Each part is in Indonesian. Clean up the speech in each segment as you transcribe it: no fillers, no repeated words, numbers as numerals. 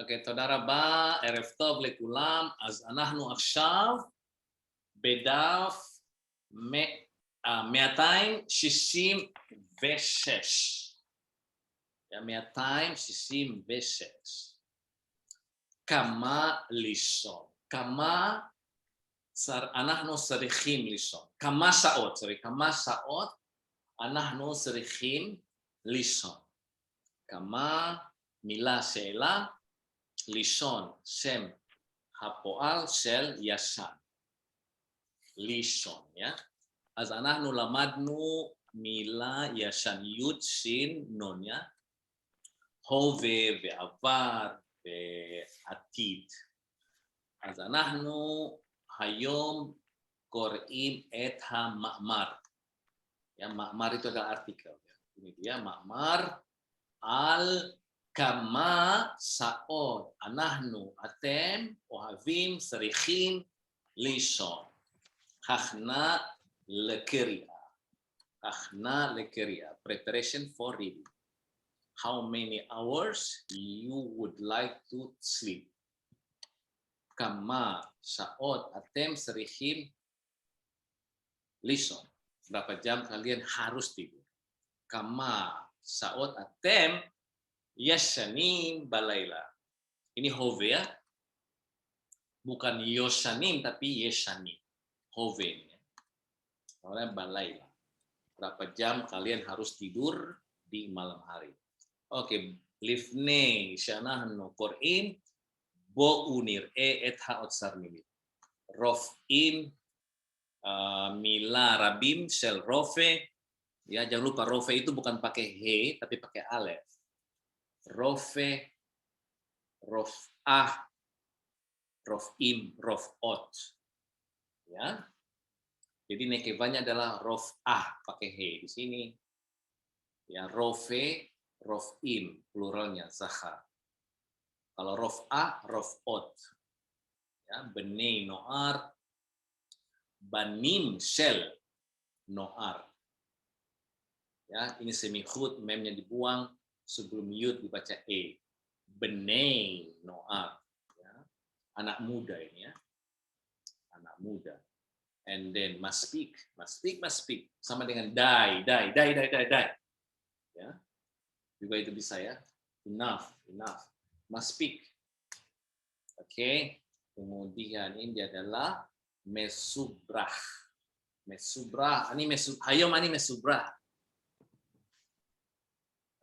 אוקיי, תודה רבה, ערב טוב לכולם. אז אנחנו עכשיו בדף 266. 266. כמה לישון. אנחנו צריכים לישון. כמה שעות אנחנו צריכים לישון. כמה, מילה שאלה, לישון, שם הפועל של ישן. לישון, יא? אז אנחנו למדנו מילה ישן, י' שין נון, יא? הווה ועבר ועתיד. אז אנחנו היום קוראים את המאמר. מאמר itu adalah artikel. Ini dia מאמר על כמה שעות אנחנו, אתם אוהבים, צריכים לישון. הכנה לקריאה. הכנה לקריאה. Preparation for reading. How many hours you would like to sleep? כמה שעות אתם צריכים לישון. Berapa jam kalian harus tidur? Kama saot atem yashanim balayla. Ini hove ya. Bukan yoshanim tapi yeshanim. Hove ini. Oleh balayla. Berapa jam kalian harus tidur di malam hari? Oke, lifne shanahnu Qur'in bo unir et haot sarmimit. Rof'in mila rabim shel rofe, ya jangan lupa rofe itu bukan pakai he tapi pakai alef. Rofe, rof'ah, rof'im, rof'ot, ya. Jadi nekevanya adalah rof'ah pakai he di sini. Ya rofe, rof'im pluralnya zahar. Kalau rof'ah, rof'ot, ya benei noar. Banim shel noar. Ya, ini semikhut, memnya dibuang, sebelum yud dibaca e. Benei noar. Ya. Anak muda ini ya. Anak muda. And then must speak. Sama dengan die. Ya. Juga itu bisa ya. Enough. Must speak. Oke. Kemudian ini adalah mesubrah. Ini hayom ani mesubrah.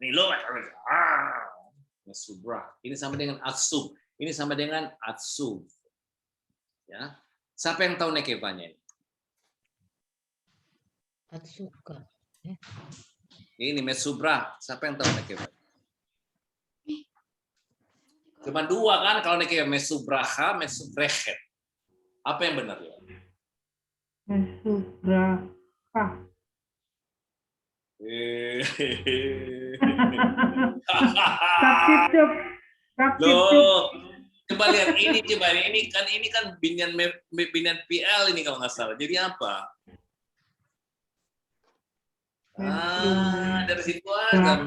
Ini lo mesubrah. Ini sama dengan atsub. Ya. Siapa yang tahu nekevanya ini? Atsuka. Ini mesubrah. Siapa yang tahu nekevanya? Cuma dua kan kalau nekevanya mesubraha, mesubrechet. Apa yang benar ya? Mesubraha. Loh, coba lihat ini kan binyan PL ini kalau nggak salah. Jadi apa? Dari situ aja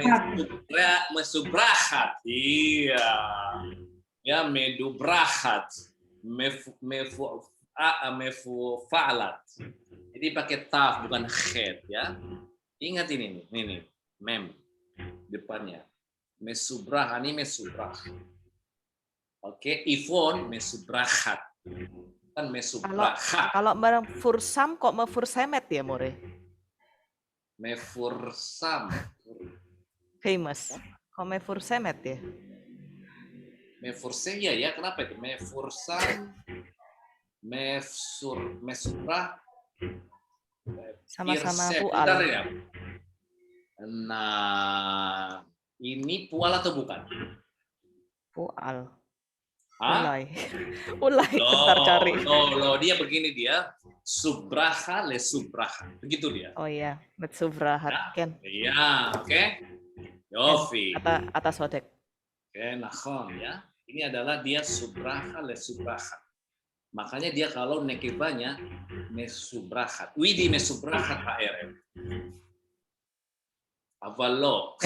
mesubrahat. Iya. Ya medubrahat. Mefu'alat. Jadi pakai taf bukan khed ya. Ingat ini nih, mem depannya. Mesubrah, ini mesubrah. Oke, ifon mesubrahat. Kan mesubrahat. Kalau mefursam kok mefursemet ya, More? Mefursam. Famous. Kok mefursemet ya? Mefurse ya, kenapa itu? Mefursam, mesubrah, sama-sama irse. pual. Bentar ya. Nah, ini pual atau bukan? Pual. Hah? Ulai. Bentar cari. Loh, dia begini dia. Subraha le subraha. Begitu dia. Oh iya, metsubrahat Ken. Iya, oke. Yofi. Atas wadek. Oke, nakhon ya. Ini adalah dia subraha le subraha. Makanya dia kalau nekibanya mesubrahat. Widi mesubrahat HRM. Avalo.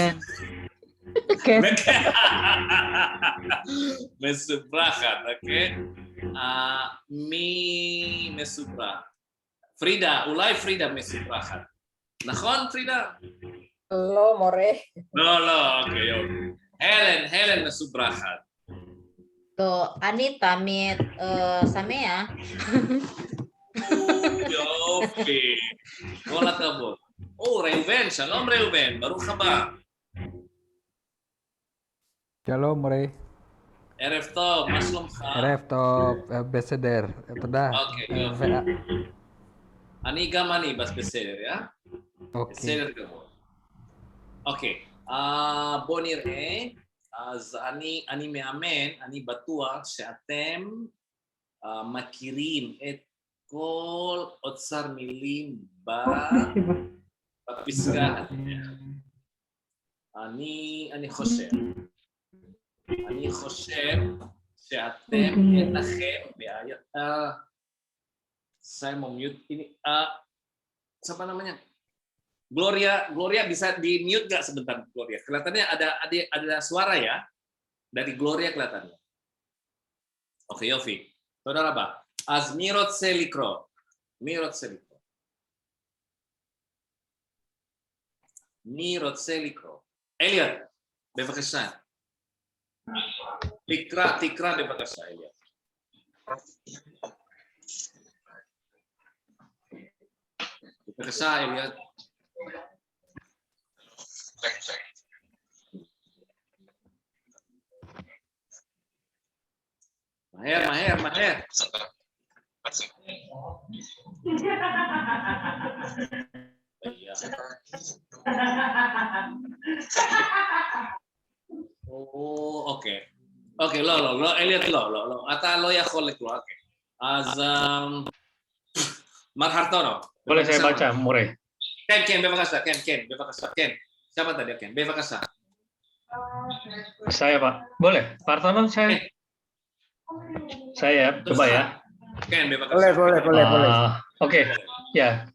Ken. Mesubrakhat, oke. Mi mesubra. Frida, אולי פרידה מסובכת. נכון, פרידה? לא, מורה. לא, אוקיי. הלן מסובכת. טוב, אני תמיד שמח. יופי. כל הכבוד. ראובן, שלום ראובן, ברוך הבא. Shalom, Murray. ערב טוב, מה שלומך? ערב טוב, בסדר, תודה. אוקיי, יופי. גם אני בסדר, יא? אוקיי. בסדר גמור. אוקיי, בואו נראה. אז אני מאמן, אני בטוח שאתם מכירים את כל אוצר מילים בפסקה. אני חושב שאתם אין לכם בעיה. Saya mau mute ini. Siapa namanya? Gloria bisa di mute nggak sebentar, Gloria? Kelihatannya ada suara ya dari Gloria kelihatannya. Oke, Yofi. Saudara Pak, Azmirot Selikro. Mirot Selikro. Elliot, בבקשה. תקרא בבקשה, אליה. בבקשה, אליה. מהר. אוקיי, לא, אליוט לא, אתה לא יכול לקרוא, אוקיי. אז מר הרטונו. Boleh saya baca, Mure? כן, בבקשה, כן. Siapa tadi, Ken? בבקשה. Saya, Pak. Boleh? Pak Hartono, saya? Saya, coba ya. Ken, bebas. Boleh. Oke, ya.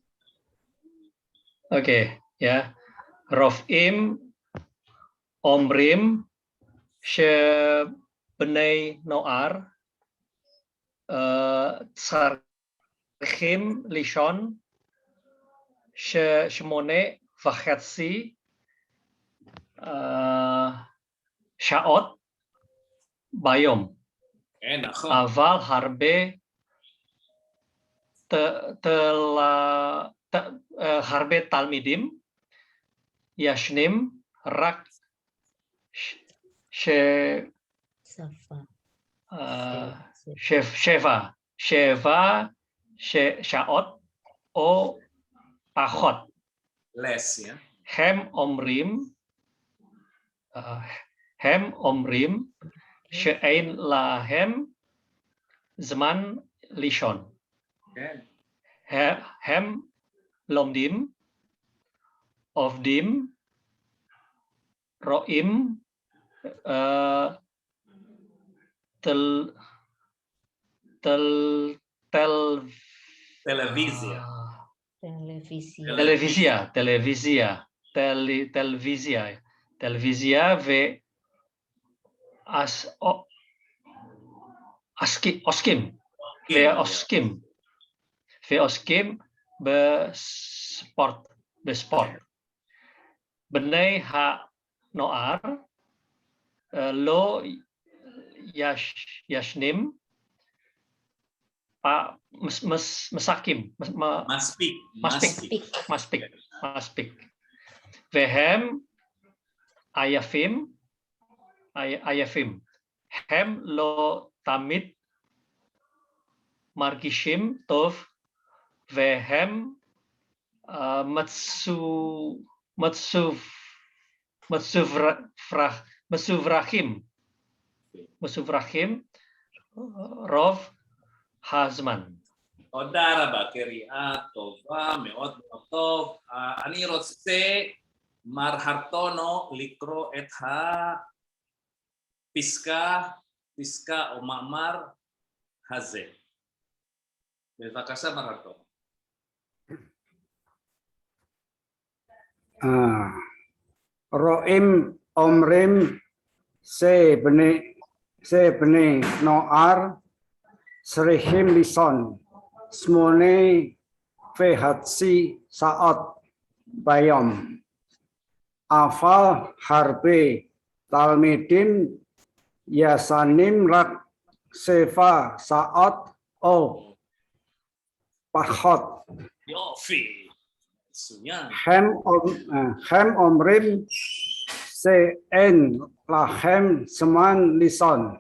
Oke, ya. Rofim, Omrim, Shebenei Noar, Tsarchim Lishon, Shemone Vachetsi, Shaot, Bayom. נכון. אבל הרבה תלמידים ישנים רק שבע שעות או פחות. הם אומרים שאין להם זמן לישון. הם לומדים, עובדים, רואים טלוויזיה ועוסקים בספורט. בני הנוער לא ישנים, מספיק. והם עייפים. הם לא תמיד מרגישים טוב, והם מסוברכים רוב הזמן. תודה רבה, קריאה טובה, מאוד טוב. אני רוצה, מר הרטונו, לקרוא את הפסקה או מאמר הזה. בבקשה, מר הרטונו. Ro'im, Omrim, Sebene noar serihim lison smone fehatsi saat bayom afal harbe talmidin yasanim rak sefa saat o pahot Yofi. Isunya. hem omrim se en lahem seman lison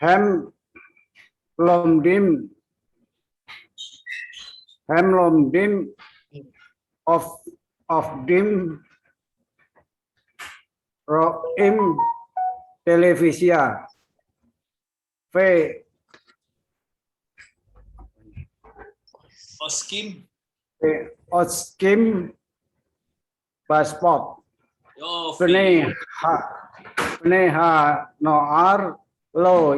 hem lomdim of dim roim televisia ve Oskim. oskim pasport Yofi. Peneha noar lo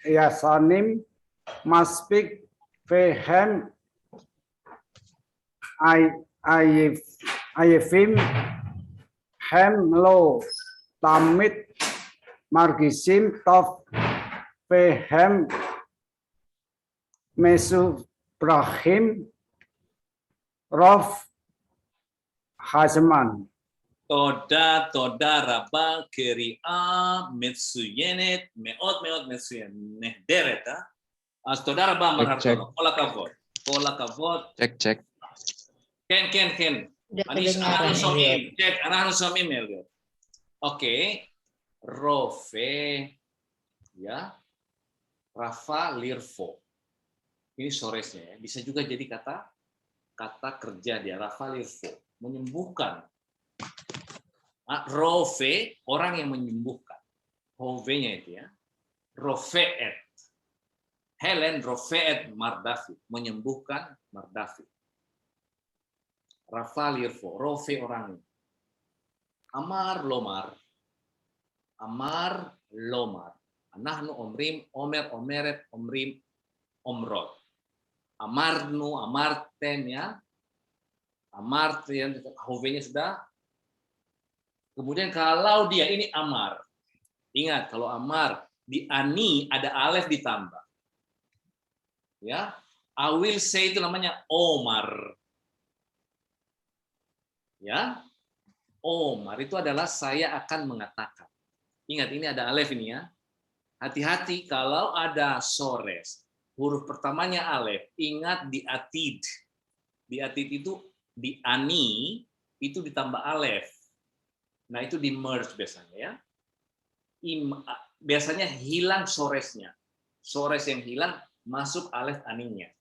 yasanim maspik vehem ayefim hem lo tamit margisim tof vehem mesubrahim rof hazman. Toda raba keria metsuyenet meot metsuyenet dereta. As toda raba marhartono. Kola kavod. Cek. Ken. Udah Anis kedengaran, anahnu somim. Elliot. Cek anahnu somim Elliot. Oke. Rofe ya. Rafa lirfo. Ini soresnya ya. Bisa juga jadi kata kerja dia. Rafa lirfo. Menyembuhkan. Rofe, orang yang menyembuhkan. Hove-nya itu ya. Rofeet. Helen Rofeet Mardafi. Menyembuhkan Mardafi. Rafa lirfo. Rofe orangnya. Amar lomar. Nahnu omrim, omeret, omrim, omrod. Amarnu, amarten ya. Amarten, hove-nya sudah. Kemudian kalau dia ini amar. Ingat kalau amar di ani ada alef ditambah. Ya. I will say itu namanya Omar. Ya. Omar itu adalah saya akan mengatakan. Ingat ini ada alef ini ya. Hati-hati kalau ada sores. Huruf pertamanya alef. Ingat di atid. Di atid itu di ani itu ditambah alef. Nah itu di merge biasanya ya. Biasanya hilang soresnya. Sores yang hilang masuk alef aninya.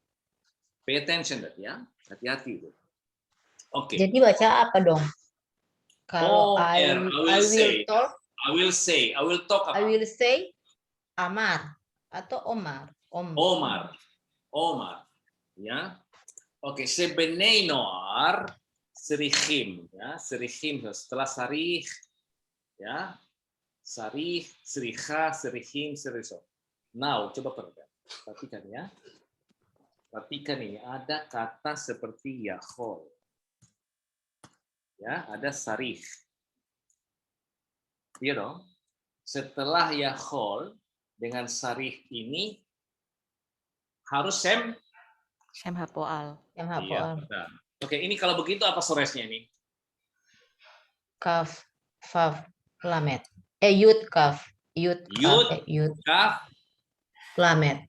Pay attention ya. Hati-hati itu. Oke. Jadi baca apa dong? Kalau I will talk about. I will say Amar atau Omar. Omar. Ya. Oke, sebenai noar serihim ya, serihim setelah sarih ya. Sarih, seriha, serihim, seriso. Now, coba perhatikan ya. Perhatikan ini ada kata seperti yahol. Ya, ada sarih. Iya dong. Setelah yahol dengan sarih ini harus sem hapoal. Iya, oke, ini kalau begitu apa soresnya ini? Kaf, faf, lamet. Yud, kaf. Yud, kaf, lamet.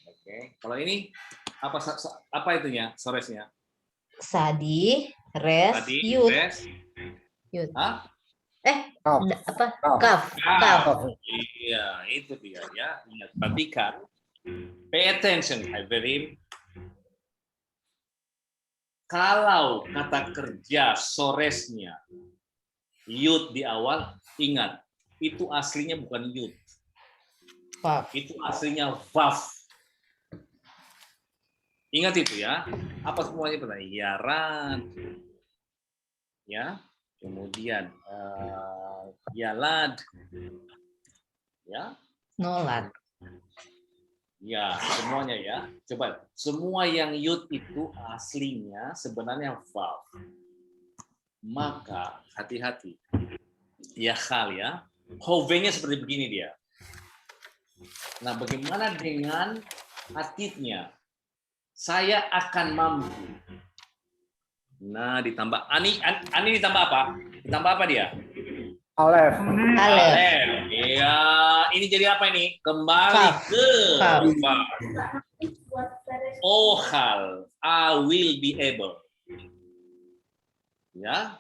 Oke. Kalau ini apa itunya soresnya? Sadi, res, yud. Yud. Hah? Kaf. Iya, itu dia ya. Ingat, perhatikan. Pay attention, Ibrahim. Kalau kata kerja soresnya yud di awal, ingat, itu aslinya bukan yud. Vaf. Itu aslinya vaf. Ingat itu ya. Apa semuanya pernah? Yaran. Ya. Kemudian yalad. Ya. Nolad. Ya, semuanya ya. Coba, semua yang yud itu aslinya sebenarnya vav. Maka hati-hati. Yakhal ya. Hovenya seperti begini dia. Nah, bagaimana dengan atitnya? Saya akan mampu. Nah, ditambah ani ditambah apa? Ditambah apa dia? Alef. Alef. Iya, ini jadi apa ini? Kembali Kaf. ke Kaf. kaf. Ohal, I will be able. Ya.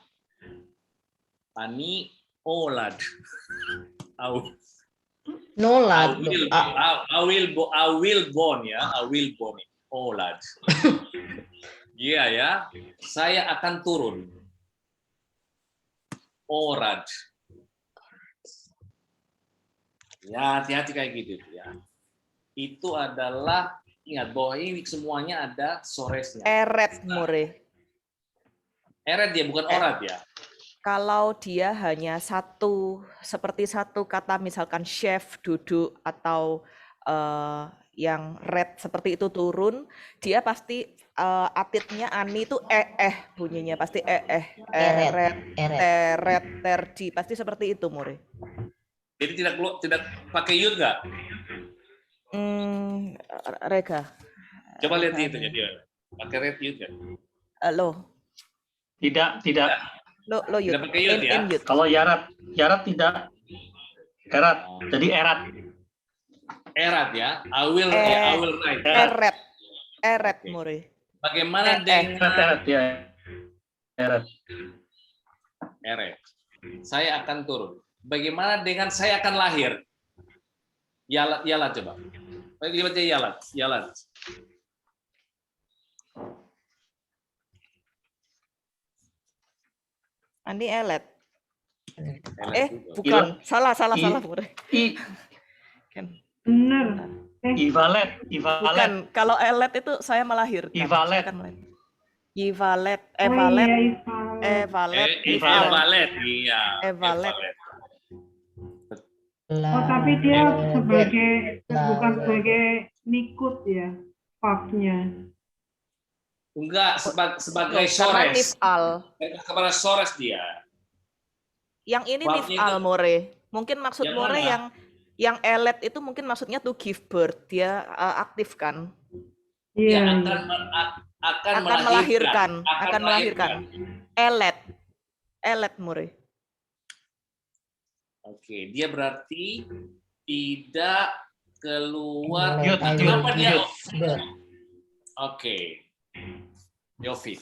Ani olad. Nolad. I will born ya. I will born. Olad. Iya ya. Saya akan turun. Orad. Ya, hati-hati kayak gitu ya. Itu adalah, ingat bahwa ini semuanya ada soresnya. Eret more. Eret dia, bukan orad ya. Kalau dia hanya seperti satu kata, misalkan chef duduk atau yang red seperti itu turun, dia pasti atitnya ani itu bunyinya pasti eret, teret, terdi, pasti seperti itu more. Jadi tidak pakai yud nggak? Rega. Coba lihat itu dia. Pakai red yud nggak? Lo Tidak. yud. Tidak pakai yud ya? Yud. Kalau yarat tidak. Erat. Jadi erat. Erat ya. I will write. Eret more. Bagaimana dengan Erat ya. Erat. eret? Saya akan turun. Bagaimana dengan saya akan lahir? Yalat coba. Lihat aja yalat. Ani elet. Yalat Bukan. juga. Salah more. Benar. Ivalet. Bukan, kalau elet itu saya melahirkan. Ivalet. Saya akan melahirkan. Ivalet, Oh iya, evalet, Evalet, iya. Evalet. Oh, tapi dia bukan sebagai nikut ya, faknya. Enggak, sebagai Karena sores. nif'al. Kepada sores dia. Yang ini Faknya nif'al itu- more. Mungkin maksud Yang more mana? yang elet itu mungkin maksudnya to give birth. Dia aktif kan? Dia Iya. akan melahirkan. Elet more. Oke, dia berarti tidak keluar. Yud. Kenapa dia? Good. Oke, Yofi.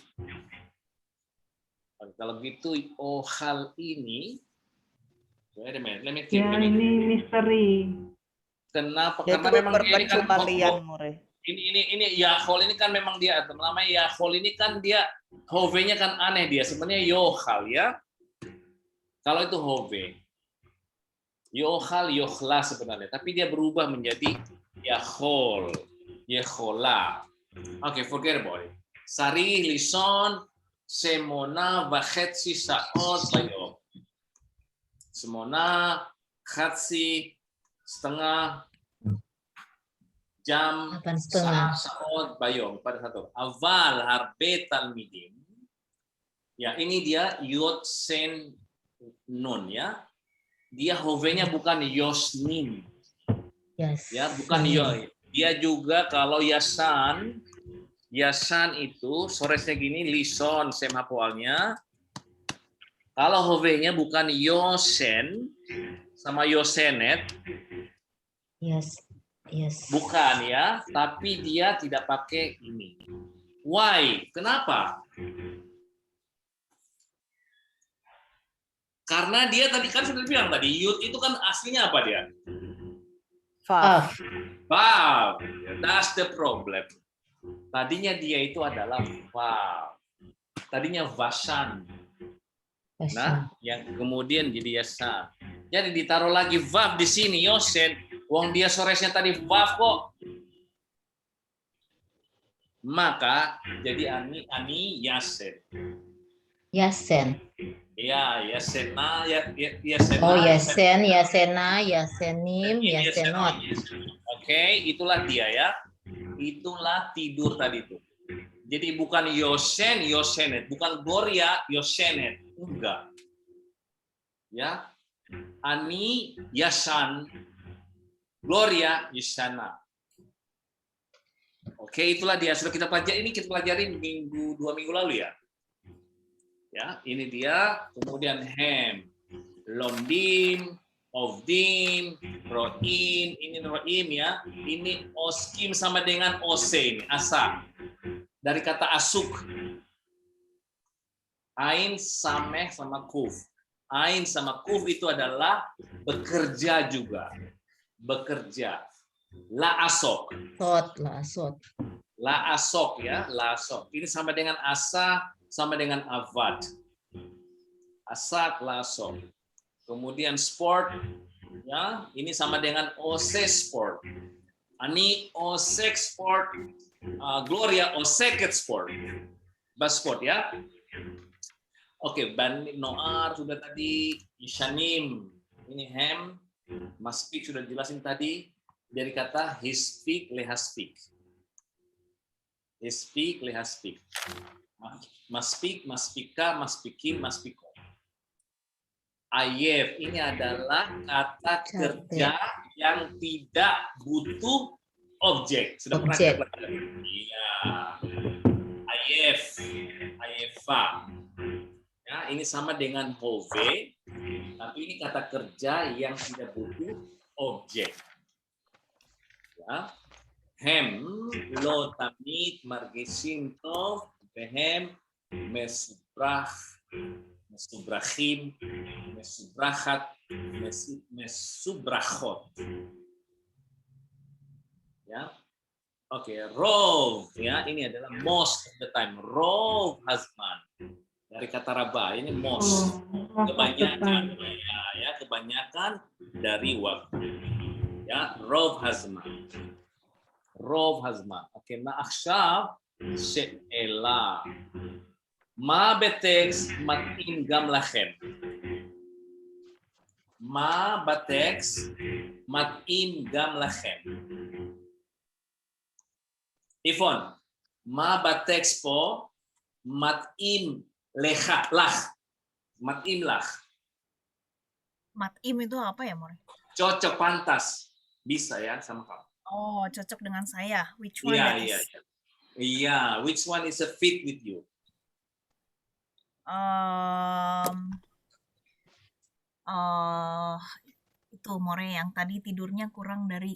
Kalau gitu, hal ini. Wait a minute, let me think. Ya, ini misteri. Kenapa? Dia Karena itu memang dia ini kan perpecualian more. ini Yahol ini kan memang dia namanya Yahol ini kan dia Hove-nya kan aneh dia sebenarnya Yohal ya. Kalau itu Hove. Yohal Yohla sebenarnya, tapi dia berubah menjadi Yahol, Yehola. Oke, forget about it. Sari lison semona vachetsi saot bayom. Semona khatsi setengah jam 8:30. saat bayong pada satu awal harbe talmidim ya ini dia yod sen nun ya dia hovenya bukan yosnin Yes. ya bukan yo dia juga kalau yasan itu soresnya gini lison semapoalnya kalau hovenya bukan yosen sama yosenet Yes. bukan ya, tapi dia tidak pakai ini. Why? Kenapa? Karena dia tadi kan sudah bilang tadi, yud itu kan aslinya apa dia? Vav. Vav. That's the problem. Tadinya dia itu adalah vav. Tadinya vasan. Nah, yang kemudian jadi yasan. Jadi ditaruh lagi vav di sini, yosen. Wong dia soresnya tadi vav kok. Maka jadi ani yasen. Yasen. Ya, yasena, yasena. Oh, yasen, yasena, yasenim, yasenot. Oke, itulah dia ya. Itulah tidur tadi itu. Jadi bukan yosen, yosenet, bukan gloria, yosenet. Enggak. Ya, Ani Yasan, Gloria Yasana. Oke, itulah dia. Sudah kita pelajari, ini kita pelajari 2 minggu lalu ya. Ya, ini dia. Kemudian hem, lomdim, ovdim, roim, ini roim ya. Ini oskim sama dengan ose ini, asa. Dari kata asuk. Ain, sameh sama kuf. Ain sama kuf itu adalah bekerja juga. Bekerja. La asok. Sot. La asok ya, la asok. Ini sama dengan asa, sama dengan avad. Asak, la asok. Kemudian sport, ya, ini sama dengan ose sport. Ani osek sport, Gloria oseket sport. Bas sport ya. Oke, ban noar sudah tadi, ishanim, ini hem, maspik sudah jelasin tadi. Dari kata his speak, leha speak. His speak, leha speak. Maspik, maspika, maspikin, maspiko. Ayef, ini adalah kata kerja yang tidak butuh objek. Sudah pernah kita pelajari? Iya. Ayef, ayefa. Ya, ini sama dengan hove, tapi ini kata kerja yang tidak butuh objek. Ya. Hem, lo tamid, margisim tov, behem, mesubrach, mesubrachim, mesubrachat, mesubrachot. Ya. Oke, rov, ya, ini adalah most of the time. Rov hazman. Dari kata raba, ini most. Kebanyakan, ya, kebanyakan dari waktu. Ya, rov hazman. Rov hazman. Oke, ma'akhshav she'ela. Ma beteks mat'im gam lachem. Ma beteks mat'im gam lachem. Ifon, ma beteks po mat'im lecha lach. Mat'im lach. Mat'im itu apa ya, More? Cocok, pantas. Bisa ya sama kamu. Oh, cocok dengan saya. Which one Iya, that iya, is? iya. Iya, which one is a fit with you? Itu More yang tadi tidurnya kurang dari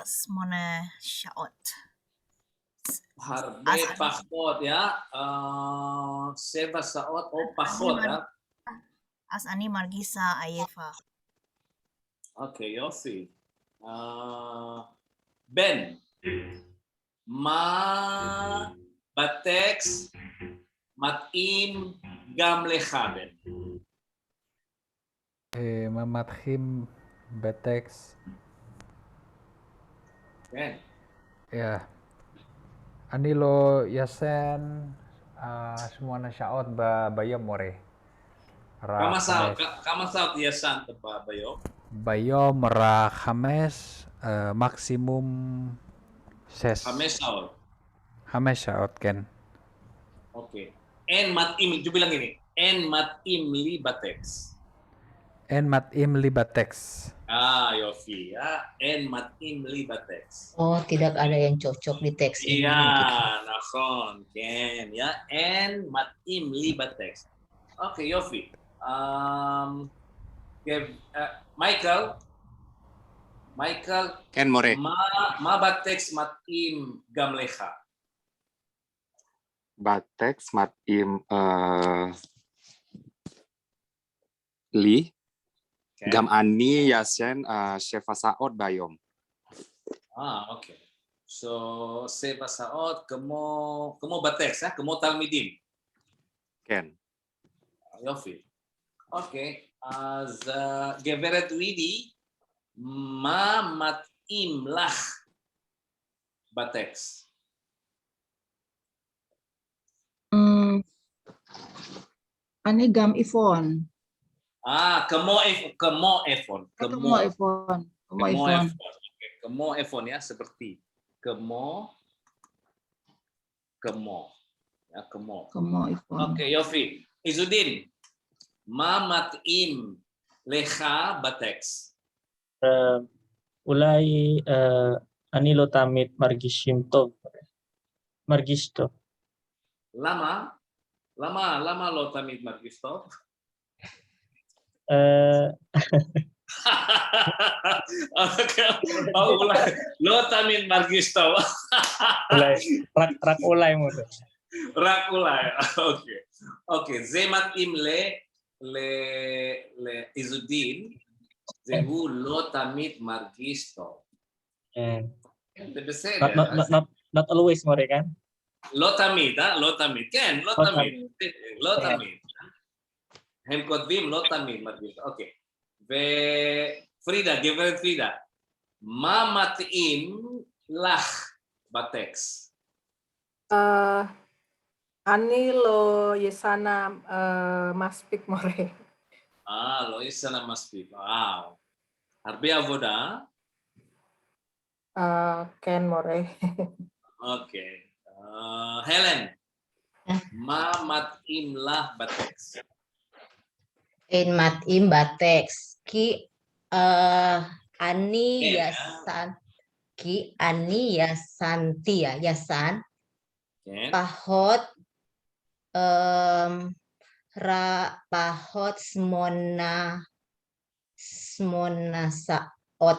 smona shaot. Harbe pachot ya. Seva saot o pachot ya. Asani margisa ayefa. Oke, Yofi. Ben. Ma bateks mat'im gam lecha, Ben. Mamatkhim beteks. Ben. Ya. Anilo yasen semua nasyaot bayam more. Kamasaut yasan teba bayo. Bayom ra khames maksimum ses. Khames syaot ken. Oke. En mat'im, itu bilang gini. En mat'im li bateks. En mat'im li bateks. Yofi ya. En mat'im li bateks. Oh, tidak ada yang cocok di teks ini. Iya, gitu. nakon, Ken ya. En mat'im li bateks. Oke, Yofi. Michael, Ken more. ma bateks mat'im gam lecha. Bateks mat'im li. Okay. Gam ani yasen sheva saot bayom. Oke. So, seva saot kemo bateks ya, kemo talmidim. Ken. Yofi. Oke. Geveret Widi, ma mat'im lach bateks. Ani gam ifon. Kemo efon. Kemo ifon. Oke, kemo efon ya, seperti kemo. Ya, kemo. Kemo ifon. Oke, Yofi. Izudin, מה מתאים לך בטקסט? אולי אני לא תמיד מרגישים טוב. מרגיש טוב. למה? למה לא תמיד מרגיש טוב? אולי לא תמיד מרגיש טוב. אולי מודה. רק אולי, אוקיי. זה מתאים לאיזודין, והוא לא תמיד מרגיש טוב. זה בסדר. Not always, more kan? לא תמיד, לא תמיד, כן, לא תמיד, לא תמיד. הם כותבים לא תמיד מרגיש טוב, אוקיי. ופרידה, גברת פרידה, מה מתאים לך בטקסט? אני לא ישנה מספיק מורה. לא ישנה מספיק, וואו. הרבה עבודה? כן, מורה. אוקיי. הלן, מה מתאים לך בטקסט? אין מתאים בטקסט, כי אני ישן, כי אני ישנתי, ישן, פחות פחות שמונה שעות.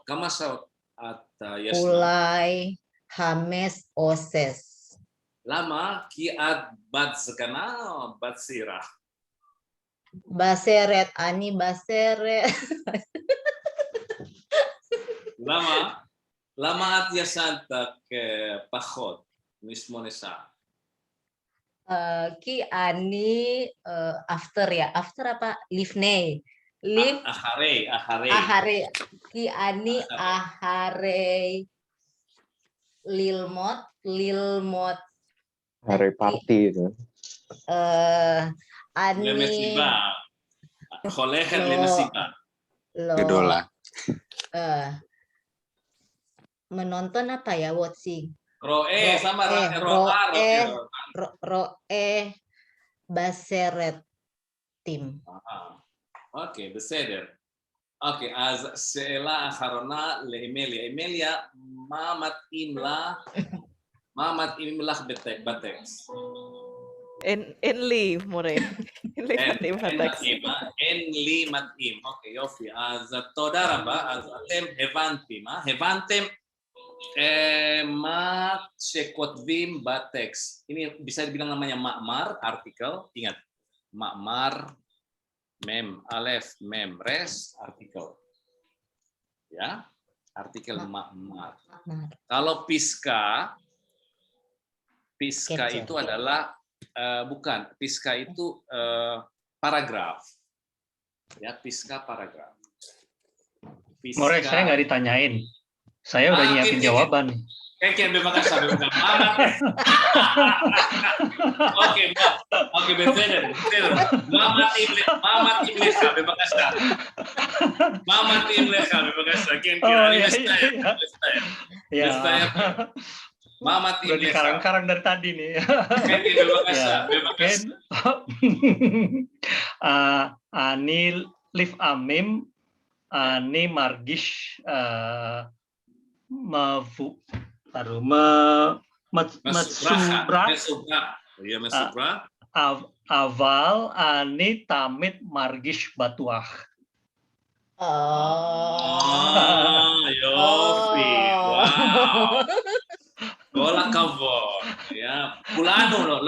כמה שעות אתה ישנה? אולי 5 או 6. למה? כי את בת זקנה או בת צעירה? בסרט, אני בסרט. למה את ישנת פחות מ8 שעות? כי אני after apa? לפני. אחרי. כי אני אחרי ללמוד. Hari party itu. אני... למסיבה. הולכת למסיבה. לא. Idola. menonton apa ya, watching? רואה, sama רואה בסרט טים. אוקיי, בסדר. אוקיי, אז שאלה אחרונה לאמיליה. אמיליה, מה מתאים לך בטקסט? אין לי, מורה. אין לי מתאים בטקסט. אין לי מתאים. אוקיי, יופי. אז תודה רבה. אז אתם הבנתם מה שכותבים בטקסט. Ini bisa dibilang namanya makmar, artikel. Ingat, makmar, mem, alef, mem, res, artikel. Ya, artikel makmar. Kalau piska itu adalah bukan, piska itu paragraf. Ya, piska paragraf. More, saya nggak ditanyain. Saya udah nyiapin jawaban. Oke, terima kasih. Oke, betul. Mama tim leha, terima kasih. Mama tim leha, terima kasih. Ya. Mama tim leha. Udah dikarang-karang dari tadi nih. Terima kasih. Ani liv amim, ani margish mesubra. Aval ani tamit margish batuah. Yofi. Wow. Bola kavod. Ya, kulano lo.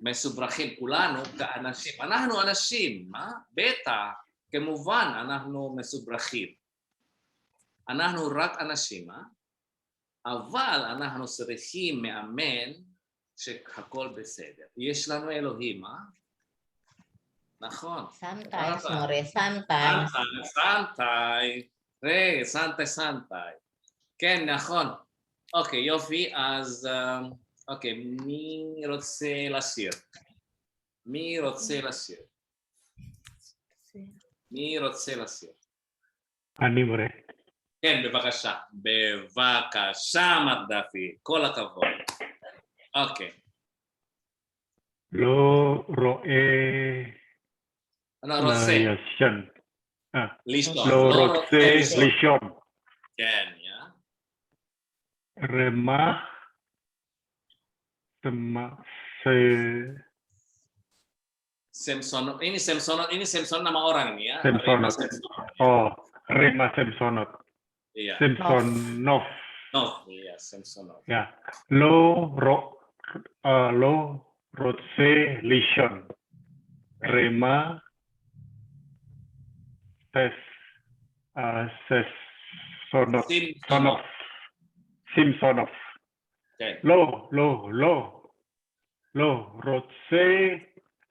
Mesubrahim kulano ka anashim. Anahnu anashim, beta. כמובן, אנחנו מסוברכים. אנחנו רק אנשים, אבל אנחנו צריכים מאמן שהכל בסדר. יש לנו אלוהים, נכון. Sometimes, more, sometimes. סנטאי. כן, נכון. אוקיי, יופי, אז... אוקיי, מי רוצה לשיר? מי רוצה לשיר? אני מורה. כן, בבקשה, מר דפי, כל הכבוד. Oke. Lo roe Nah, rotse. layashan. Lison. Lo Lo rotse lison. lishon. Ken, ya. Remah sema se Samsonot. Ini Samson nama orang ini ya. Rema Samsonot. Samsonot. Oh, Rema Samsonot. Iya. Samsonov. Iya, Samsonot. Ya. Lo rotse lishon. Rema Sonov. Simsonov. Simsonov. Oke. Lo rotse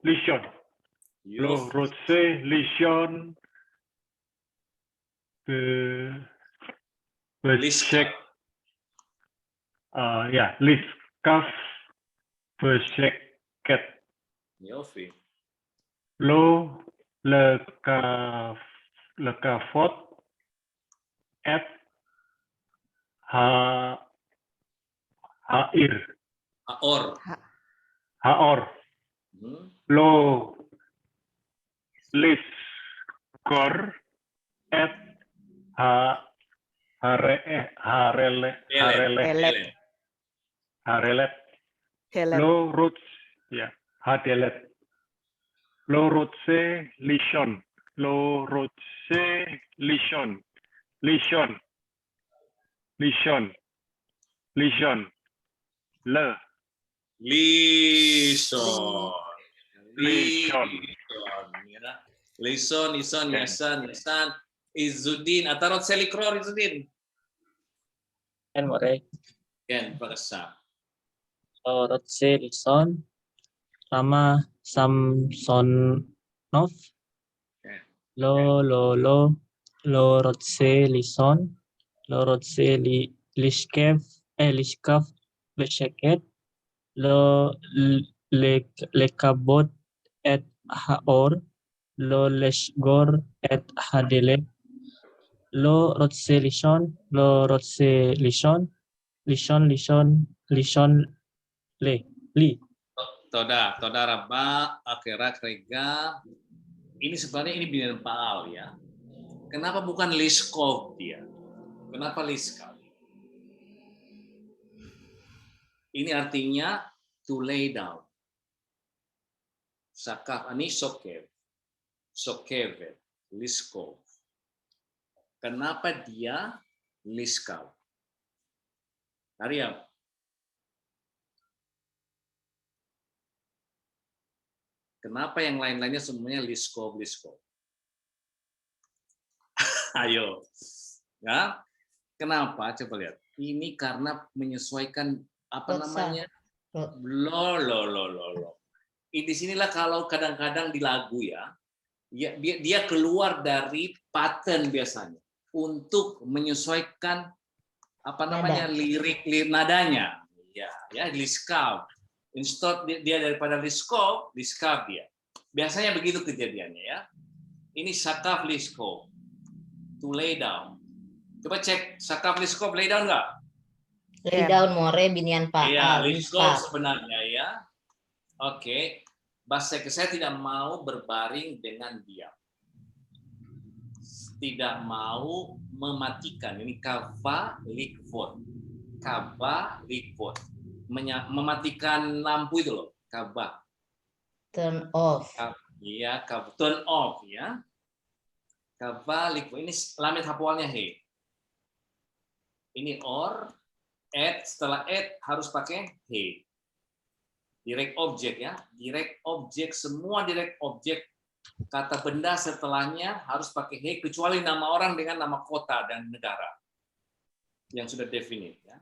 lishon. Lo rotse lishon Liskaf. ya, liskaf besyeket. Yofi. Lo lekafot et hair. Haor. Lo liskor et harelet. Lo roots, ya, hadelet. Lo rotse lishon. Lo rotse lishon. Lishon. Le. Lison. Lison. Lison, Yasan. Izzuddin. Atarot selikror Izzuddin. Ken more. Ken, pakasa. Lo rotse lison. Rama Samsonov. Lo rotse lison. Lo rotse lishkaf besyeket. Lo lekabot et haor. Lo leshgor et hadelet. Lo rotse lishon. Lo rotse lishon. Lishon li. Toda Rabba, akhirat rega. Ini sebenarnya ini binan Paal ya. Kenapa bukan Liskov dia? Kenapa Liskov? Ini artinya to lay down. Sakaf ani sokev. Sokevet. Liskov. Kenapa dia Liskov? Ariam. Kenapa yang lain-lainnya semuanya Liskov? Ayo. Ya. Kenapa? Coba lihat. Ini karena menyesuaikan apa namanya? Lo. Di sinilah kalau kadang-kadang di lagu ya, dia keluar dari pattern biasanya untuk menyesuaikan apa namanya lirik nadanya. Ya, Liskov. Instead dia daripada Liskov dia. Biasanya begitu kejadiannya ya. Ini Sakaf Liskov. To lay down. Coba cek Sakaf Liskov lay down nggak? Lay down more binian Paal. Iya, Liskov sebenarnya ya. Oke. Bahasa saya tidak mau berbaring dengan diam. Tidak mau mematikan. Ini kava likvot. Kava likvot. Mematikan lampu itu loh, kabah. Turn off. Iya, turn off ya. Kabah ini lamet hapualnya he. Ini or, at, setelah at harus pakai he. Direct object ya, direct object, semua direct object kata benda setelahnya harus pakai he kecuali nama orang dengan nama kota dan negara yang sudah definite ya.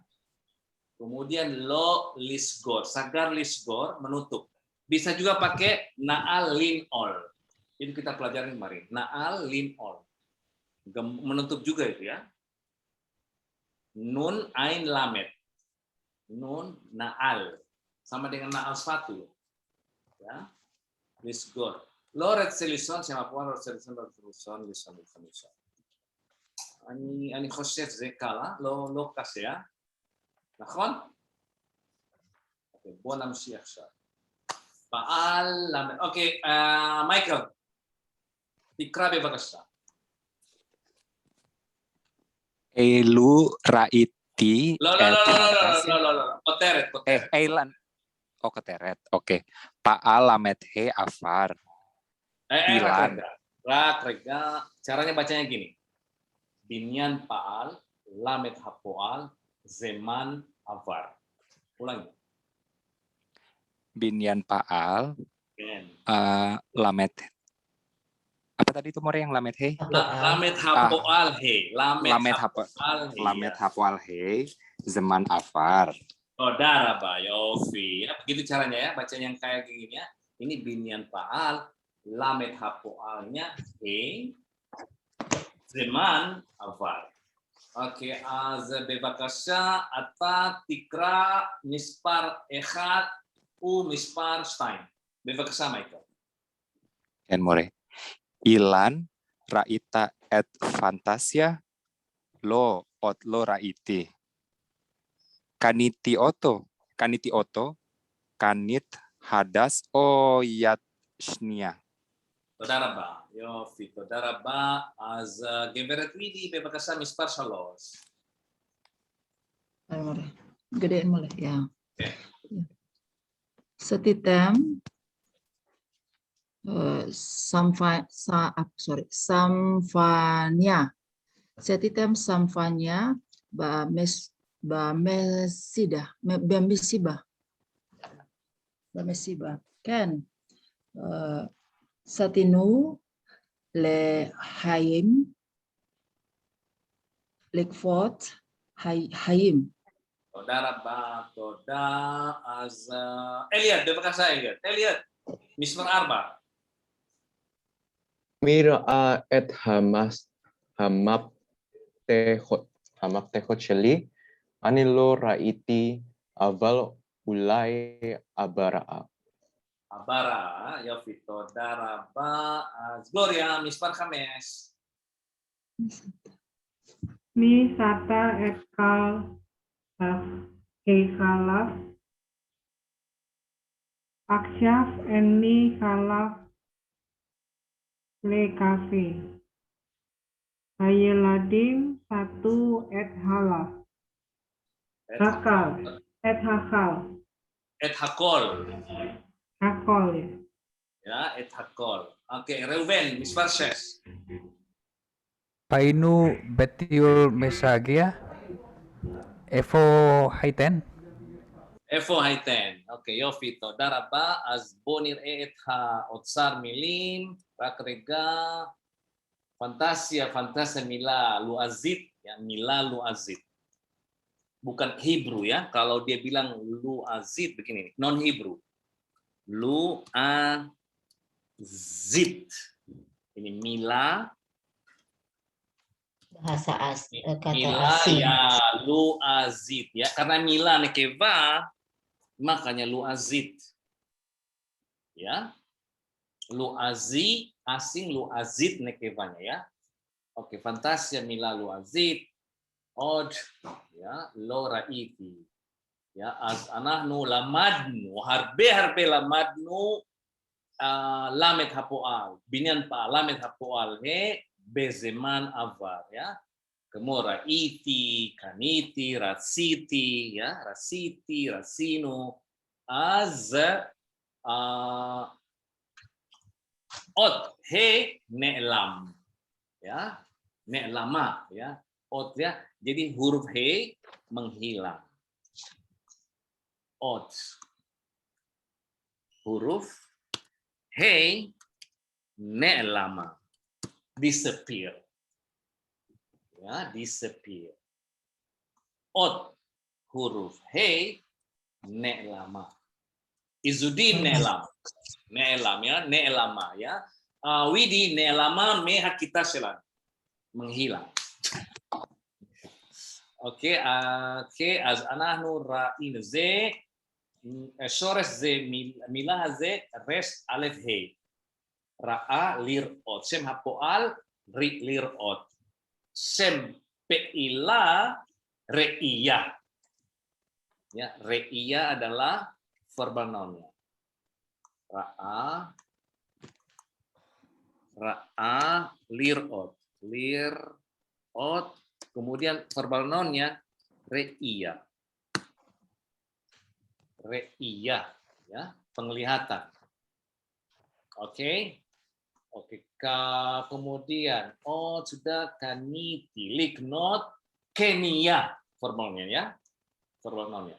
Kemudian lo lisgor, sagar lisgor menutup. Bisa juga pakai naal lin ol. Itu kita pelajarin kemarin. Naal lin ol. Menutup juga itu ya. Nun ain lamet. Nun naal. Sama dengan naal sepatu. Ya. Lisgor. Lo red selison siapa pun red selison lison. Ani khosef zekala lo kas ya. נכון? Oke, bonam siaksa. Paal lamet. Oke, Michael. Tikra bebakasa. Elu raiti Lo. Koteret. Eilan. Oh, keteret. Oke. Paal lamet he afar. Ilan. Rakrega. Caranya bacanya gini. Binyan paal, lamet hapoal, zeman avar. Ulangi. Binyan paal, Ken. lamet. Apa tadi itu More yang lamet he? Lamet hapoal he. Lamet hapoal he, zeman afar. Saudara Yofi. Ya, begitu caranya ya, baca yang kayak gini ya. Ini binyan paal, lamet hapoalnya he, zeman avar. Oke, az bebakasha ata tikra mispar echad u mispar stein. Bebakasha Michael. Ken More. Ilan raita et fantasia lo raiti. Kaniti oto, kanit hadas oyat shnia. Saudara Ba, Yofi, saudara Ba, az geveret widi bebakasha mispar shalos. Gedein mulai ya. Oke. Setitem samfanya. Setitem samfanya bamesiba. Kan satinu le hayim lekfort hayim. Saudara Ba, Toda, az Eliot, bebakasha Eliot. Eliot, mispar arba. Mira et hamap tehot sheli anilo raiti aval ulai abara. Abara, Yofi, saudara Ba, az Gloria, mispar Khames. Mi sata et kal kalaf aksyaf enni kalaf le kafe. Hayeladim satu et halaf. Hakal. Et hakal. Et hakol. Hakol ya. Ya, et hakol. Oke, Reuven, mispar Shes. Painu betiul mesagia. Evo haiten. Efo haiten. Oke, Yofi, saudara Ba, az bonir et ha otsar milim, rakrega, fantasia mila luazit, ya mila luazit. Bukan Hebrew ya. Kalau dia bilang luazit begini, non Hebrew. Luazit. Ini mila. Bahasa kata Mila asing. ya luazit ya. Karena mila nekeva, makanya luazit. Ya. Luazi asing, luazit nekevanya ya. Oke, fantasia mila luazit. Od ya lo raiti. Ya, az anahnu lamadnu harbe lamadnu lamet hapoal. Binyan pa lamet hapoal he bezeman avar ya. Kemudian raiti, kaniti, rasiti ya, rasiti, rasino az ot he ne'lam ya, ne'lama ya, ot ya. Jadi huruf he menghilang. Ot huruf he ne'lama, disappear ya, disappear. Ot huruf he ne'lama. Izudin ne'lam. Ne'lam ya, ne'lama ya. Widi ne'lama meha kita selan. Menghilang. Oke, az anahnu ra'in ze shores ze milah ze res alef he. Ra'a lir'ot. Sem hapoal ri lir'ot. Sem pe'ila re'iyah. Ya, re'iyah adalah verbal noun-nya. Ra'a, lir'ot. Lir'ot, kemudian verbal noun-nya re'iyah. Re'iyah, ya, penglihatan. Oke. Kemudian, sudah kaniti, liknot, kenia, formalnya ya. Verbal noun-nya.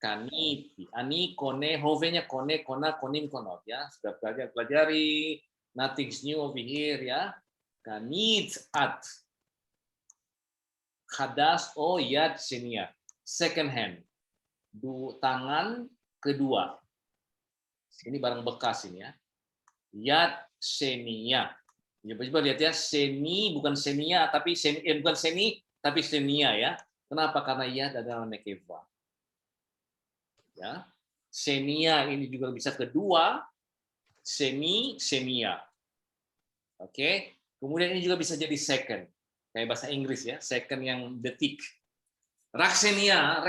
Kaniti, ani, kone, hove-nya kone, kona, konim, konot ya. Sudah pelajari, nothing's new over here ya. Kanit, at. Hadas, yad, senia. Second hand. Tangan kedua. Ini barang bekas ini ya. Yad, senia. Ya, coba lihat ya, seni bukan senia tapi bukan seni tapi senia ya. Kenapa? Karena yad adalah nekeva. Ya. Senia ini juga bisa kedua, seni, senia. Oke. Kemudian ini juga bisa jadi second. Kayak bahasa Inggris ya, second yang detik. Raksenia.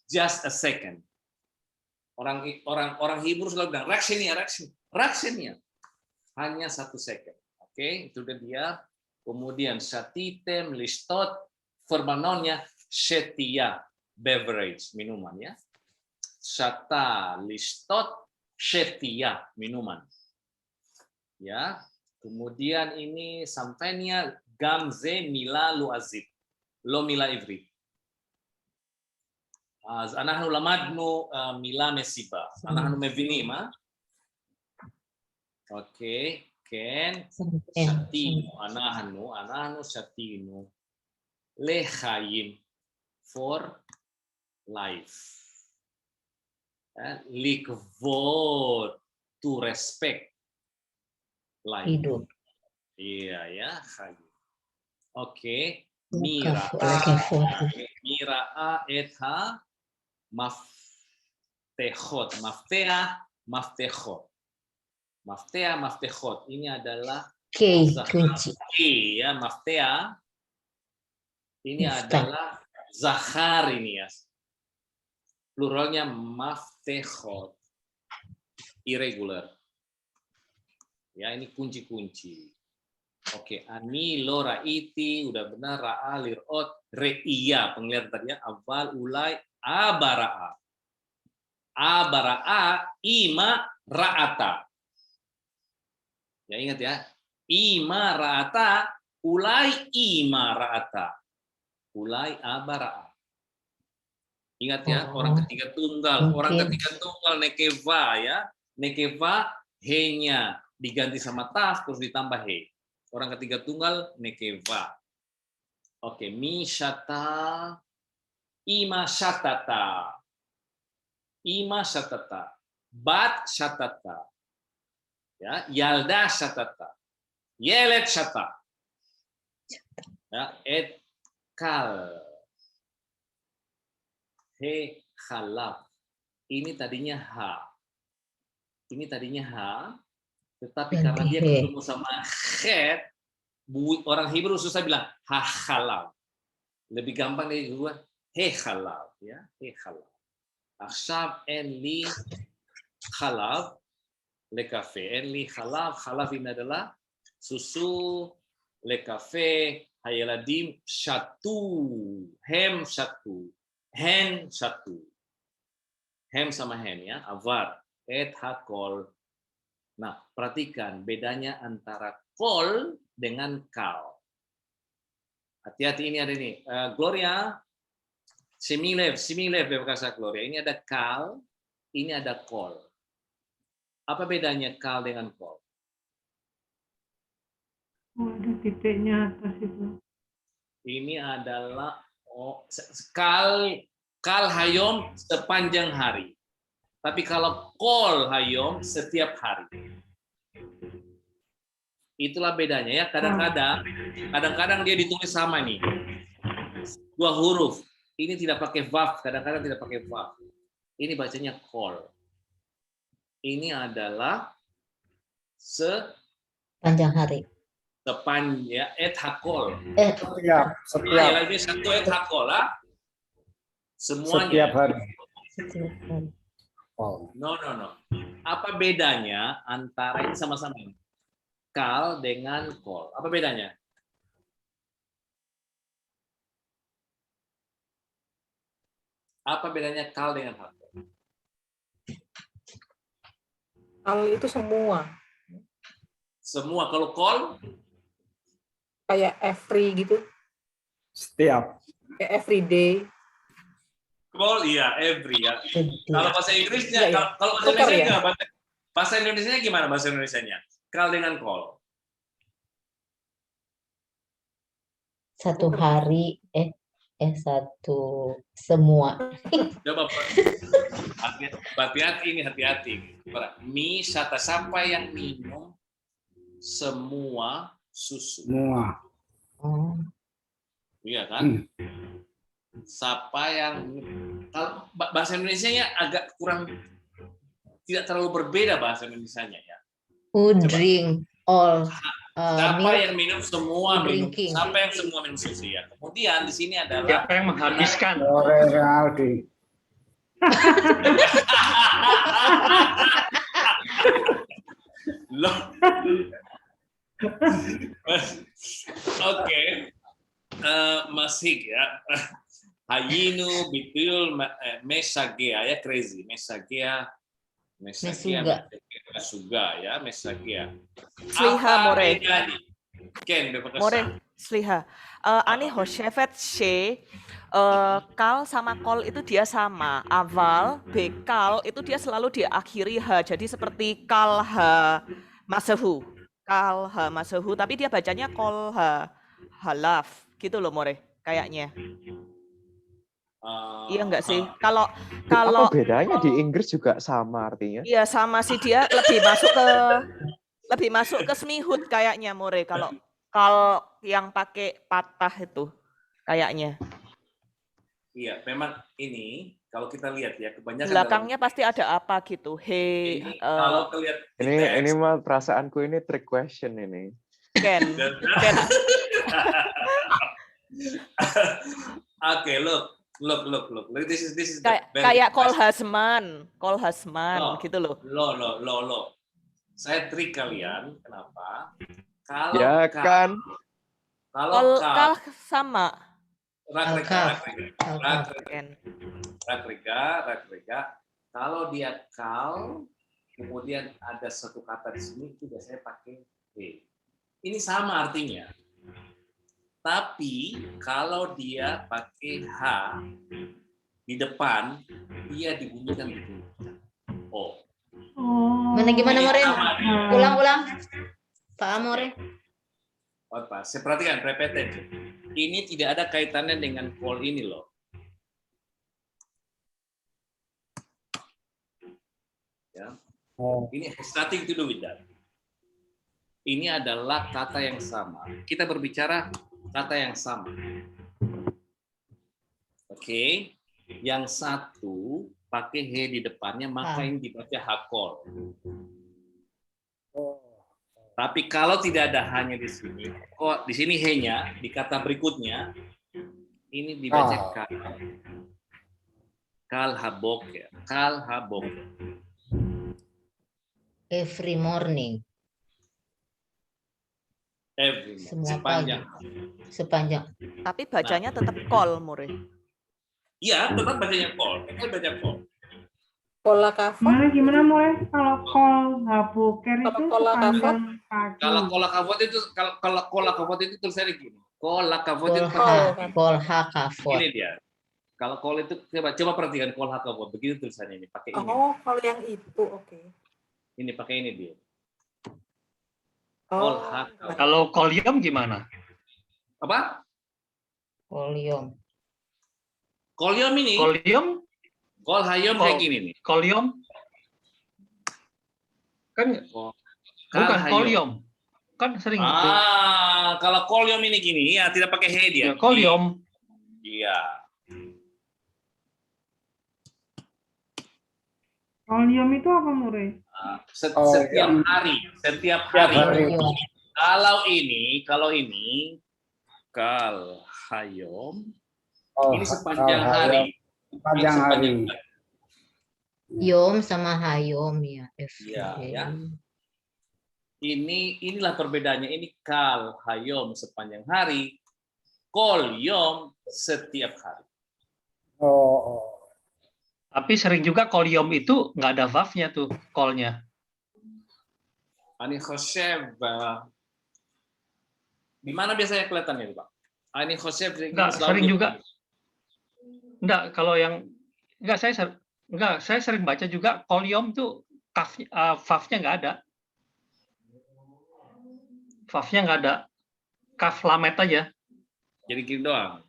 Just a second. Orang Hebrew selalu bilang raksenia. Hanya 1 second. Oke, itu dia. Kemudian shatitem, listot, verbal noun-nya shetia, beverage, minuman ya. Shata, listot, shetia, minuman. Ya. Kemudian ini sampainya gamze mila luazib. Lo mila ivri. Anahnu lamadnu mila mesiba. Anahnu mevinim. Oke, ken satinu, anahnu satinu, lechayim, for life, likvod, to respect life. Hidup. Iya ya, chayim. Oke, miraa etha maftechot, maftechot. Maftechot ini adalah kunci. Ya, maftea. Ini adalah zahar ini ya. Pluralnya maftechot. Irregular. Ya, ini kunci-kunci. Oke, ani lo raiti udah benar, ra'a lir'ot re'iya penglihatan tadi ya. Awal ulai abara'a. Abara'a ima ra'ata. Ya ingat ya, ima ra'ata, ulai ima ra'ata, ulai abara'a. Ingat ya, orang ketiga tunggal, orang ketiga tunggal nekeva ya, nekeva he-nya diganti sama taf terus ditambah he. Orang ketiga tunggal nekeva. Oke, mi syata, ima syatata, bat syatata. Ya, yalda syatata, yelet syata, ya, et kal, he khalaf. Ini tadinya ha, tetapi karena dia ketemu sama khet, orang Hebrew susah bilang ha khalaf. Lebih gampang dari gua he khalaf, ya, he khalaf. Aksab en li khalaf. Le cafe, enli khalaf, khalaf ini adalah susu, le cafe, hayaladim, satu, hem satu, hen satu, hem sama hen ya, avar, et hakol. Nah, perhatikan bedanya antara kol dengan kal. Hati-hati ini ada ini, Gloria, similev, bahasa Gloria. Ini ada kal, ini ada kol. Apa bedanya kal dengan kol? Ada titiknya atas itu. Ini adalah kal hayom sepanjang hari. Tapi kalau kol hayom setiap hari. Itulah bedanya ya. Kadang-kadang dia ditulis sama nih. 2 huruf. Ini tidak pakai vav, kadang-kadang tidak pakai vav. Ini bacanya kol. Ini adalah sepanjang hari. Sepanjang et hakol. Setiap. Lagi satu et hakol lah. Semuanya. Setiap hari. Oh. No. Apa bedanya antara ini sama-sama ini? Kal dengan kol. Apa bedanya? Apa bedanya kal dengan ha? Kal itu semua. Semua. Kalau kol? Kayak every gitu. Setiap. Kayak every day. Kol iya, every ya. Kalau bahasa Inggrisnya, Iya, iya. kalau bahasa Tukar Indonesia ya? enggak? Bahasa Indonesianya gimana bahasa Indonesianya? Kal dengan kol. Satu hari, satu semua. Coba hati-hati. Siapa yang minum semua susu? Semua. Oh, Iya kan? Siapa yang kalau bahasa Indonesianya agak kurang, tidak terlalu berbeda bahasa Indonesianya ya. who drink all Siapa milk? yang minum semua minum? Drinking. Siapa yang semua minum susu ya? Kemudian di sini adalah Siapa yang menghabiskan? Sore Renaldi. Loh. Oke. Mas Hik ya. Hayinu bitul mesagea ya crazy. Mesagea Mesuga ya, Mesagea. Sliha more. Ken, bebas. More, sliha. Ani hoshevet she, kal sama kol itu dia sama. Aval, bekal itu dia selalu diakhiri h. Jadi seperti kal ha masehu. Kal ha masehu, tapi dia bacanya kol ha halaf. Gitu loh More, kayaknya. Iya enggak sih? Kalau Apa bedanya di Inggris juga sama artinya? iya sama sih, dia lebih masuk ke semihut kayaknya More, kalau yang pakai patah itu kayaknya. Iya, memang ini kalau kita lihat ya kebanyakan Belakangnya pasti ada apa gitu. Hey, ini, kalau terlihat Ini mah perasaanku ini trick question ini. Ken. Oke, look. This is kayak Kol Hasman gitu loh. Lo. Saya trik kalian, kenapa? Kalau Ya kan. Kalau kal sama. Rakrika. Kalau dia kal, kemudian ada satu kata di sini, itu biasanya pakai he. Ini sama artinya. Tapi kalau dia pakai H di depan, dia dibunyikan begini. Oh. Gimana More? Ulang. Pak Amore. Apa? Saya perhatikan, repeat. Ini tidak ada kaitannya dengan call ini loh. Ya. Ini has nothing to do with that. Ini adalah kata yang sama. Kita berbicara kata yang sama. Oke. Yang satu pakai he di depannya, maka ini dibaca hakol. Tapi kalau tidak ada hanya di sini, kok di sini he-nya di kata berikutnya ini dibaca kal. Kal habok ya. Kal habok. Every morning. Every Sepanjang. Tapi bacanya tetap kol, More. Iya, tetap bacanya kol. Kita baca kol. Kola kafot. Gimana More? Kalau kol haboker itu sepanjang pagi. Kalau kola kafot itu kalau kola kafot itu tulisannya gini. Kola kafot itu Kol hakafot. ini dia. Kalau kol itu coba perhatikan kol hakafot, begitu tulisannya ini, pakai ini. Oh, kalau yang itu, oke. Ini pakai ini dia. Oh. Kalau kolyom gimana? Apa? Kolyom. Kolyom ini. Kolyom? Kol hayom kayak gini nih. Kolyom? Kan bukan kolyom. Kan sering gitu. Kalau kolyom ini gini, ya tidak pakai he dia. Ya, kolyom. Iya. Kolyom itu apa More? Setiap hari. Kalau ini kal hayom ini sepanjang hari. Sepanjang hari. Yom sama hayom ya. Iya, Everyday. ya. Inilah perbedaannya. Ini kal hayom sepanjang hari, kol yom setiap hari. Oh. Tapi sering juga kolyom itu nggak ada vavnya tuh, call-nya. Ani khoshev, di mana biasanya kelihatannya, Pak? Ani khoshev Nggak, sering juga. Nggak, kalau yang nggak saya sering baca juga kolyom tuh vavnya nggak ada. Vavnya nggak ada. Kaf lamet aja. Jadi gini doang.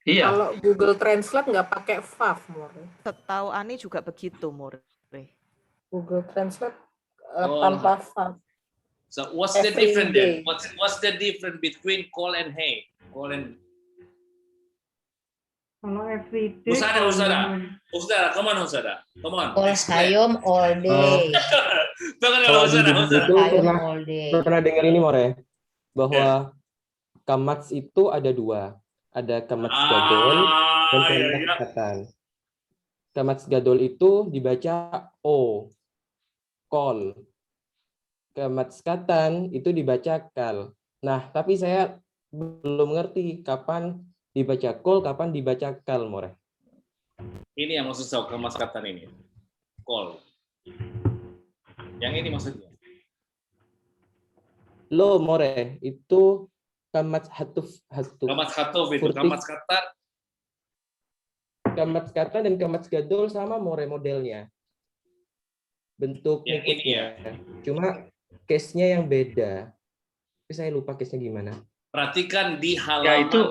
Iya. Kalau Google Translate nggak pakai vav, More. Setahu Ani juga begitu, More. Google Translate Oh. tanpa vav. So what's the Every difference day. then? What's the difference between call and hey? Call and Kalau everyday. Usada, come on, Usada. Come on. All explain. hayom all day. Tunggu dulu, Kalau di Usada, buku Usada. itu Hayom all day. pernah dengar ini More, bahwa kamats itu ada dua, ada kamats gadol dan kamats katan. Kamats gadol itu dibaca o, kol. Kamats katan itu dibaca kal. Nah, tapi saya belum ngerti kapan dibaca kol, kapan dibaca kal, More. Ini yang maksud saya kemas katan ini. Call. Yang ini maksudnya. Lo, More, itu kamats hatuf. Kamats hatuf itu, Furtif. kamats katan. Kamats katan dan kamats gadol sama, More, modelnya. Bentuk Yang ini ngikutnya. Cuma case-nya yang beda. Tapi saya lupa case-nya gimana. Perhatikan di halaman. Ya itu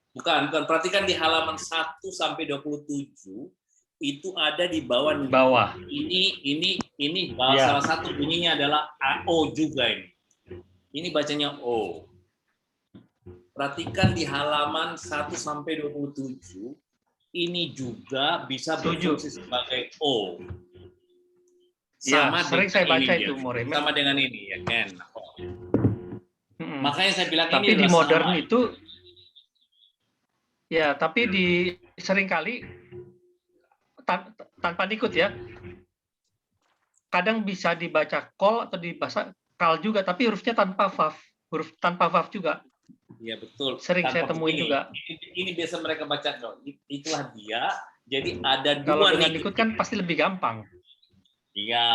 Bukan. Perhatikan di halaman 1 sampai 27 itu ada di bawah. bawah. Ini Ya. salah satu bunyinya adalah O juga ini. Ini bacanya O. Perhatikan di halaman 1 sampai 27 ini juga bisa Setuju. berfungsi sebagai O. Ya, Sama sering saya dengan baca ini itu, dia. More. Sama dengan ini ya kan. Makanya saya bilang Tapi ini di adalah modern sama. itu ya, tapi di seringkali tanpa nikut ya. Kadang bisa dibaca call atau dibaca kal juga, tapi hurufnya tanpa vav. Huruf tanpa vav juga. Iya betul. Sering saya Tanpa temuin begini. juga. Ini biasa mereka baca dong. Itulah dia. Jadi ada Kalau dua dengan nikut. nikut kan pasti lebih gampang. Iya,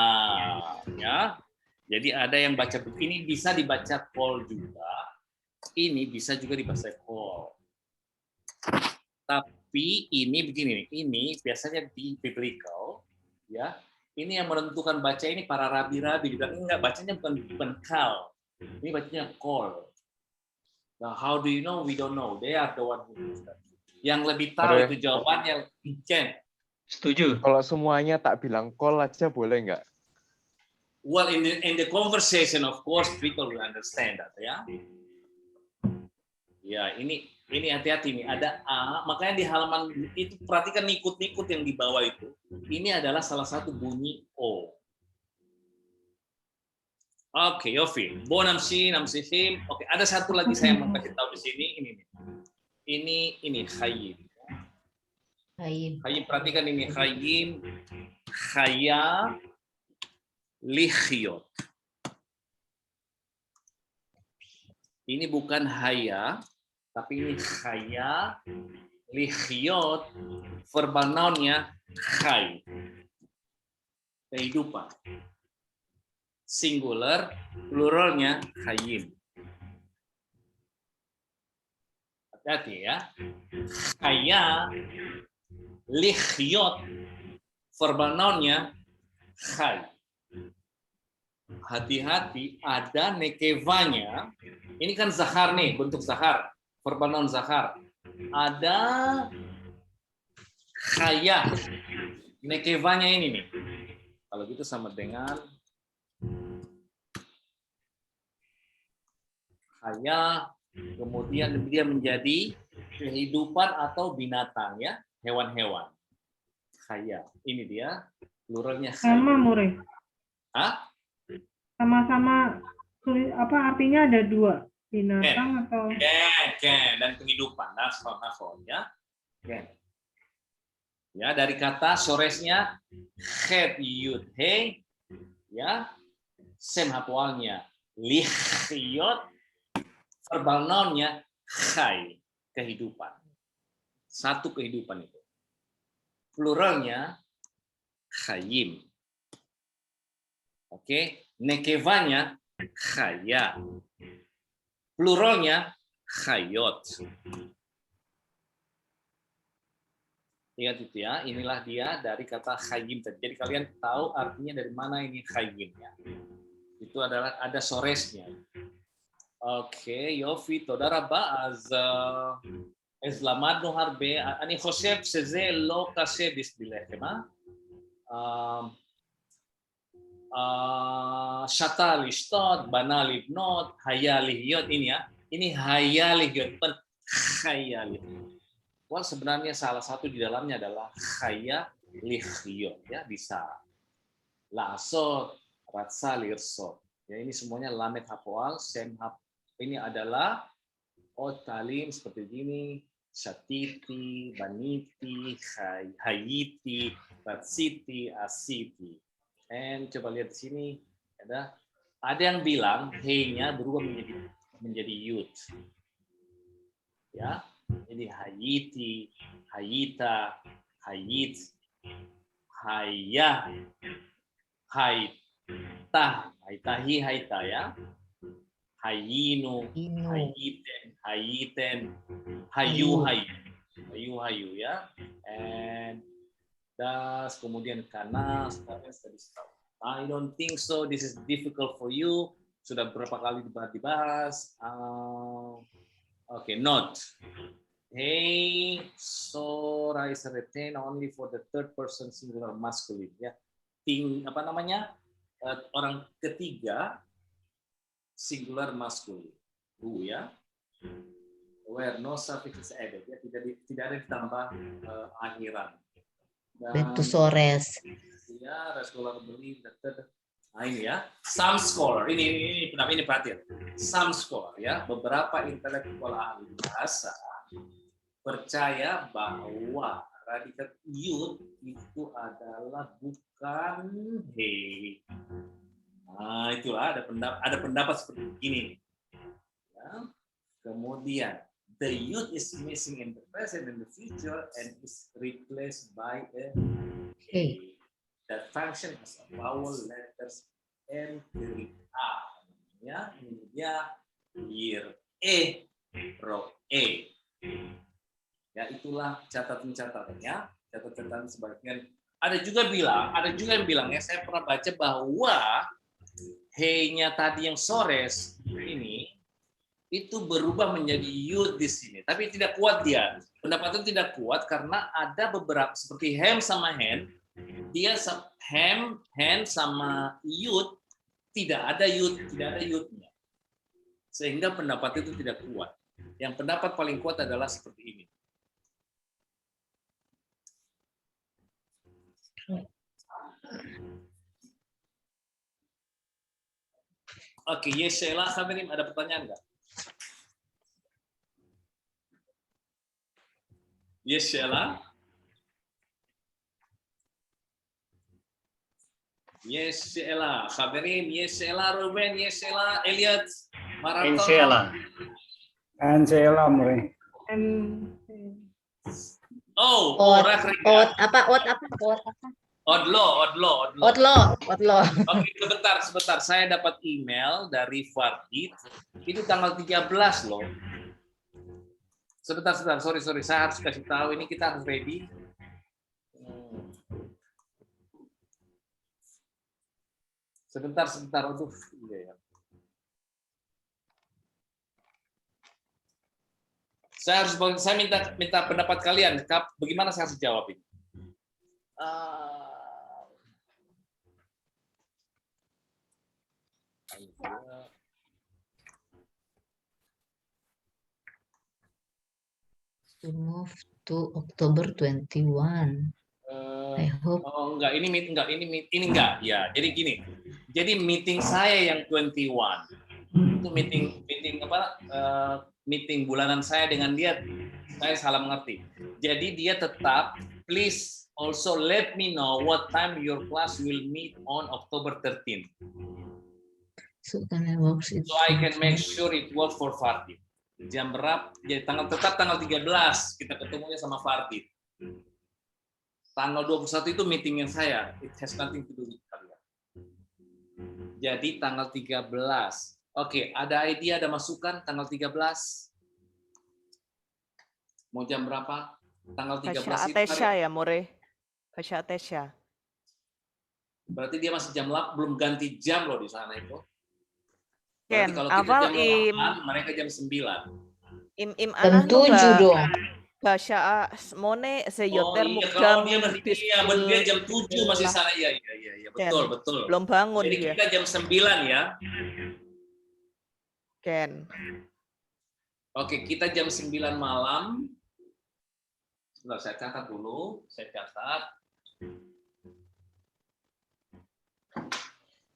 ya. Jadi ada yang baca ini bisa dibaca call juga. Ini bisa juga dibaca call. Tapi ini begini nih. Ini biasanya di biblical, ya. Ini yang menentukan baca ini para rabi-rabi juga enggak bacanya bukan call. Ini bacanya call. Now, how do you know? We don't know. They are the one who knows that. Yang lebih tahu Boleh. itu jawabannya Ken. Setuju. Kalau semuanya tak bilang call aja boleh nggak? Well, in the conversation, of course, people will understand that, ya. Ya, ini hati-hati nih. Ada A, makanya di halaman itu perhatikan nikut-nikut yang di bawah itu. Ini adalah salah satu bunyi O. Oke, Yofi. Bonamsi, namsihim. Oke, ada satu lagi saya mau kasih tahu di sini. Ini Khayyim. Khayyim, perhatikan ini Khayyim. Khaya likhyot. Ini bukan haya, tapi ini khaya likhyot. Verbal noun-nya khay. Kehidupan. Singular, pluralnya khayyim. Hati-hati ya. Khaya likhyot. Verbal noun-nya khay. Hati-hati, ada nekevanya. Ini kan zahar nih, bentuk zahar. Verbal noun zahar. Ada khaya. Nekevanya ini nih. Kalau gitu sama dengan khaya, kemudian dia menjadi kehidupan atau binatang ya, hewan-hewan. Khaya. Ini dia pluralnya khaya. Sama, More. Hah? Sama-sama artinya ada dua, binatang atau Ken, dan kehidupan. Nafon ya. Ken. Ya, dari kata soresnya het yud he, ya, sem hapualnya lihyot, verbal noun-nya chai, kehidupan. Satu kehidupan itu. Pluralnya chayim. Oke, nekevanya chaya. Pluralnya chayot. Ingat itu ya, inilah dia dari kata chayim tadi. Jadi kalian tahu artinya dari mana ini chayimnya. Itu adalah ada soresnya. Oke, יופי, תודה רבה. אז למדנו הרבה. אני חושב שזה לא קשה בשבילכם, שתה לשתות, בנה לבנות, היה להיות, ini ya. Ini היה להיות, bukan khaya להיות. Wal sebenarnya salah satu di dalamnya adalah khaya lihyot, ya, bisa. Lasot, ratsa, lirsot. Ya, ini semuanya lamet hapoal, sem hap. Ini adalah otalim seperti ini, syatiti, baniti, hayiti, ratsiti, asiti. And coba lihat di sini, ada yang bilang he-nya berubah menjadi yud. Ya, ini hayiti, hayita, hayit, hayah, haitah, haitahi, haita, ya. Hayinu, hayiten, hayiten, hayu, hayu, ya. And das, kemudian kanas, I don't think so. This is difficult for you. Sudah berapa kali dibahas. Okay, not. Hey, so is written only for the third person singular masculine. Ya, apa namanya? Orang ketiga singular masculine. Ya. Where no suffix is added. Ya, tidak ada ditambah akhiran. Bentusores. Ya, scholar believe that. Nah, ini ya, some scholar, ini perhatian, some scholar, ya, beberapa intelektual ahli bahasa percaya bahwa predikat yud itu adalah bukan he. Nah, itulah ada pendapat seperti ini. Ya. Kemudian the yud is missing in the present and the future and is replaced by a he. That function as a vowel letters and a. Ya, ini dia year ro e. Ya, itulah catatan-catatannya. Catatan sebagian. Ada juga yang bilang ya, saya pernah baca bahwa he-nya tadi yang sores ini itu berubah menjadi yud di sini. Tapi tidak kuat dia. Pendapat itu tidak kuat karena ada beberapa seperti hem sama hen. Dia hen sama yud tidak ada yudnya, sehingga pendapat itu tidak kuat. Yang pendapat paling kuat adalah seperti ini. Oke, yes, Sheila, Khamirim, ada pertanyaan nggak? Yes, Sheila. Yes, Sheila. Khabirin, yes, Sheila. Ruben, yes, Sheila. Elliot, Maraton. Sheila. And Sheila, Mure. Oh, Odlo. Oke, sebentar. Saya dapat email dari Fardit. Itu tanggal 13 loh. Sebentar. Sorry. Saya harus kasih tahu. Ini kita harus ready. Sebentar. Aduh, iya ya. Saya minta pendapat kalian. Bagaimana saya harus jawab ini? To move to October 21. I hope. Oh, enggak. Ini enggak. Ya, jadi gini. Jadi meeting saya yang 21 itu meeting apa? Meeting bulanan saya dengan dia, saya salah mengerti. Jadi dia tetap please Also, let me know what time your class will meet on October 13th. So can I work it? So I can make sure it works for Fardit. Jam berapa? Jadi tetap tanggal 13 kita ketemunya sama Fardit. Tanggal 21 itu meetingnya saya. It has nothing to do with kalian. Jadi tanggal 13. Oke, ada ide, ada masukan tanggal 13? Mau jam berapa? Tanggal 13 Fasya itu Atesya hari. ya, More? Fasya Atesya. Berarti dia masih jam 8, belum ganti jam loh di sana itu. Berarti Ken, kalau kita awal jam 8, mereka jam 9. im Jam anah nu 7 dong. Fasya Mone Oh seyoter iya, mukjam kalau dia masih iya, dia jam 7 masih bismillah. sana. Iya, betul, Ken, betul. belum bangun Jadi dia. kita jam 9 ya. Ken. Oke, kita jam 9 malam. Sebentar, saya catat dulu. Saya catat.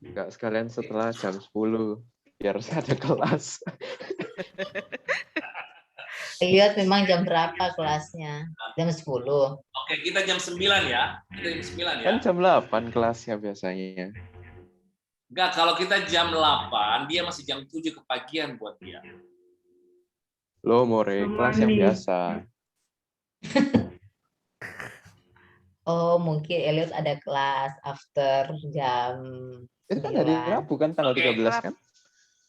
Enggak sekalian setelah jam 10 biar saya ada kelas. Lihat memang jam berapa kelasnya? Jam 10. Oke, kita jam 9 ya. Kita jam 9 ya. Kan jam 8 kelasnya biasanya. Enggak, kalau kita jam 8, dia masih jam 7 kepagian buat dia. Loh, More, kelas yang biasa. Oh, mungkin Elliot ada kelas after jam Itu kan hari 9. Rabu kan tanggal 13 kan?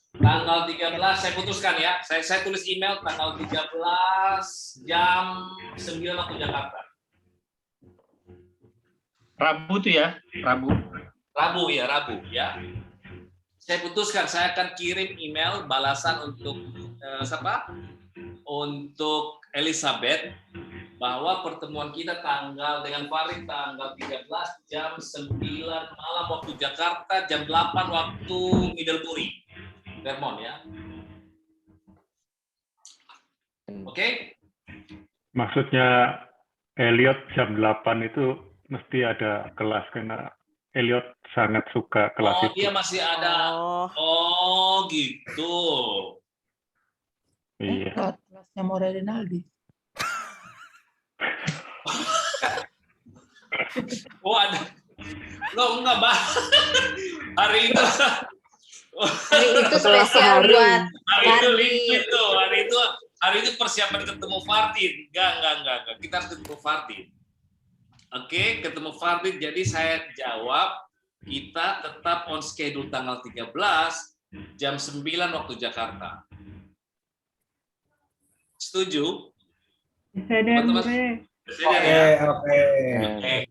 Tanggal 13 saya putuskan ya. Saya tulis email tanggal 13 jam 9 waktu Jakarta. Rabu tuh ya, Rabu. Rabu ya. Saya putuskan saya akan kirim email balasan untuk siapa? Untuk Elizabeth bahwa pertemuan kita dengan Farid tanggal 13 jam 9 malam waktu Jakarta, jam 8 waktu Middlebury, Vermont ya. Oke? Maksudnya Elliot jam 8 itu mesti ada kelas karena Elliot sangat suka kelas Oh, itu. dia masih ada. Oh, gitu. Iya. Kelasnya More Rinaldi. Oh, ada. Lo enggak, Bah. Hari itu. Hari itu spesial buat Hari itu persiapan ketemu Fardit. Enggak. Kita harus ketemu Fardit. Oke, ketemu Fardit. Jadi saya jawab, kita tetap on schedule tanggal 13 jam 9 waktu Jakarta. Setuju? Sadar, Teman-teman? More. Sadar ya? Oke. Oke.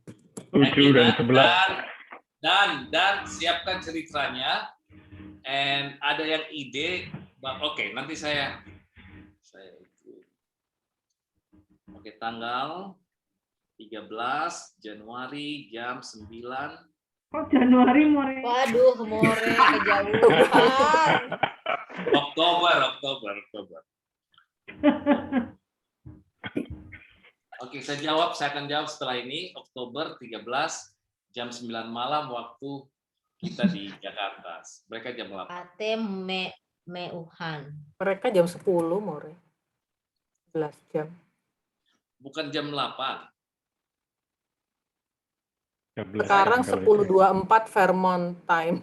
7 dan 11. Dan siapkan ceritanya. And ada yang ide, oke, nanti saya itu. Oke, tanggal 13 Januari jam 9. Kok Januari, More? Waduh, More kejauhan. Oktober. Oke, saya akan jawab setelah ini. Oktober 13 jam 9 malam waktu kita di Jakarta. Mereka jam 8. Ate Meuhan. Mereka jam 10, More. 11 jam. Bukan jam 8. Sekarang 10.24 Vermont time.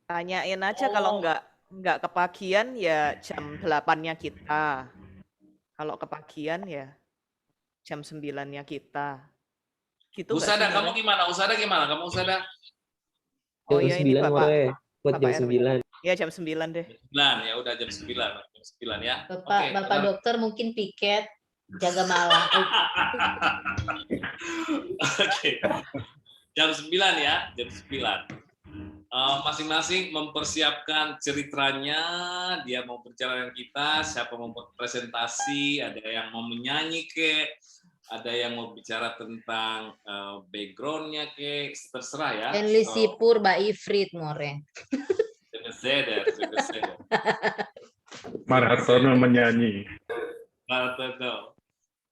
Tanyain aja kalau nggak kepagian ya jam 8-nya kita. Kalau kepagian ya jam 9-nya kita. Gitu nggak Usada, sih, kamu More? gimana? Usada gimana? Kamu Usada? Oh Jam iya, ini 9, Bapak. More. Buat Bapak jam RW. 9. Ya jam 9 deh. 9, ya udah jam 9. Jam 9 ya. Bapak dokter mungkin piket jaga malam. Oke. Jam 9 ya, jam 9. Masing-masing mempersiapkan ceritanya, dia mau berbicara dengan kita, siapa mau presentasi, ada yang mau menyanyi ada yang mau bicara tentang background-nya terserah ya. Enli Sipur Mbak Ifrit, More. Sedar. Mar Hartono menyanyi. Martono.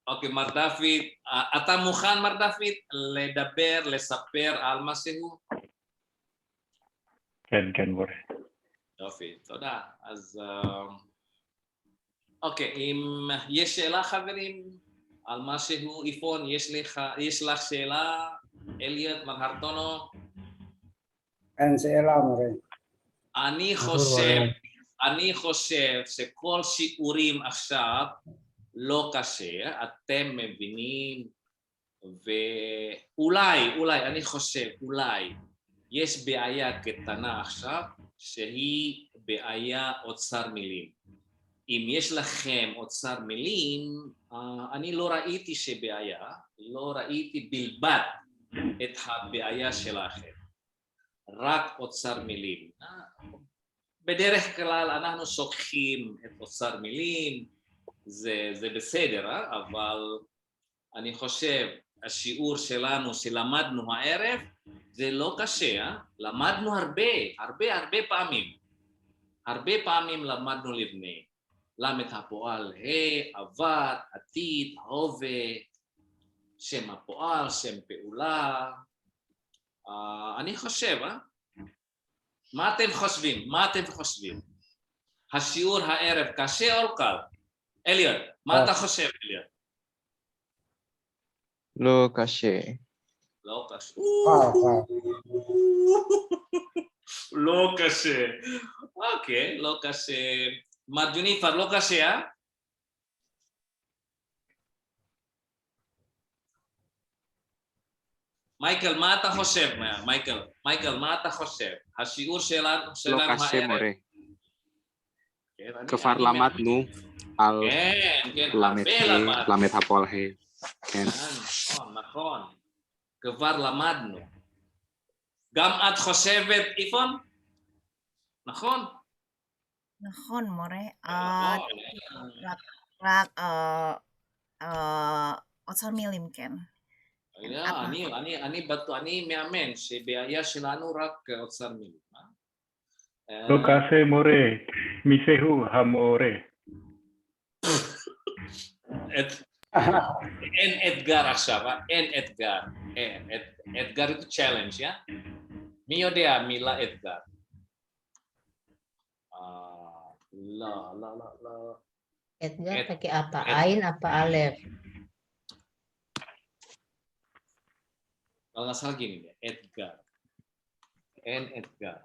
Oke, Mar David. Ata mukhan Mar David, le daber, le saper almasihu. Ken More. David, תודה. אז אוקיי, אם יש שאלה חברים, Almasihu Ifon, יש לך שאלה? אליוט מרהרטונו? אין שאלה, מורה. אני חושב שכל שיעורים עכשיו לא קשה, אתם מבינים, ואולי, אני חושב, אולי, יש בעיה קטנה עכשיו, שהיא בעיה אוצר מילים. אם יש לכם אוצר מילים, אני לא ראיתי שבעיה, לא ראיתי בלבד את הבעיה שלכם. רק אוצר מילים. בדרך כלל אנחנו שוכחים את אוצר מילים, זה בסדר, אבל אני חושב, השיעור שלנו שלמדנו הערב, זה לא קשה, למדנו הרבה פעמים. הרבה פעמים למדנו לבני. למד הפועל, עבר, עתיד, הווה, שם הפועל, שם פעולה. אני חושב, מה אתם חושבים? השיעור הערב קשה או קל? אליוט, מה אתה חושב, אליוט? לא קשה. לא קשה. לא קשה. אוקיי, לא קשה. מר ג'וניפר, לא קשה, אה? מייקל, מה אתה חושב? מייקל, מה אתה חושב? השיעור שלנו לא קשה, הערב. מורה. כבר למדנו על למד הפועל ה'. כן. נכון. כבר למדנו. גם את חושבת, איפון? נכון? נכון, מורה. רק אוצר מילים, כן. אני מאמן שבעיה שלנו רק אוצר מילים. לא קשה, מורה. מישהו המורה. אין אתגר עכשיו, אין אתגר. אתגר itu challenge, ya. מי יודע מילה אתגר? לא. Edgar pakai apa? Ain apa alef? Kalau nggak salah gini deh, Edgar. Edgar.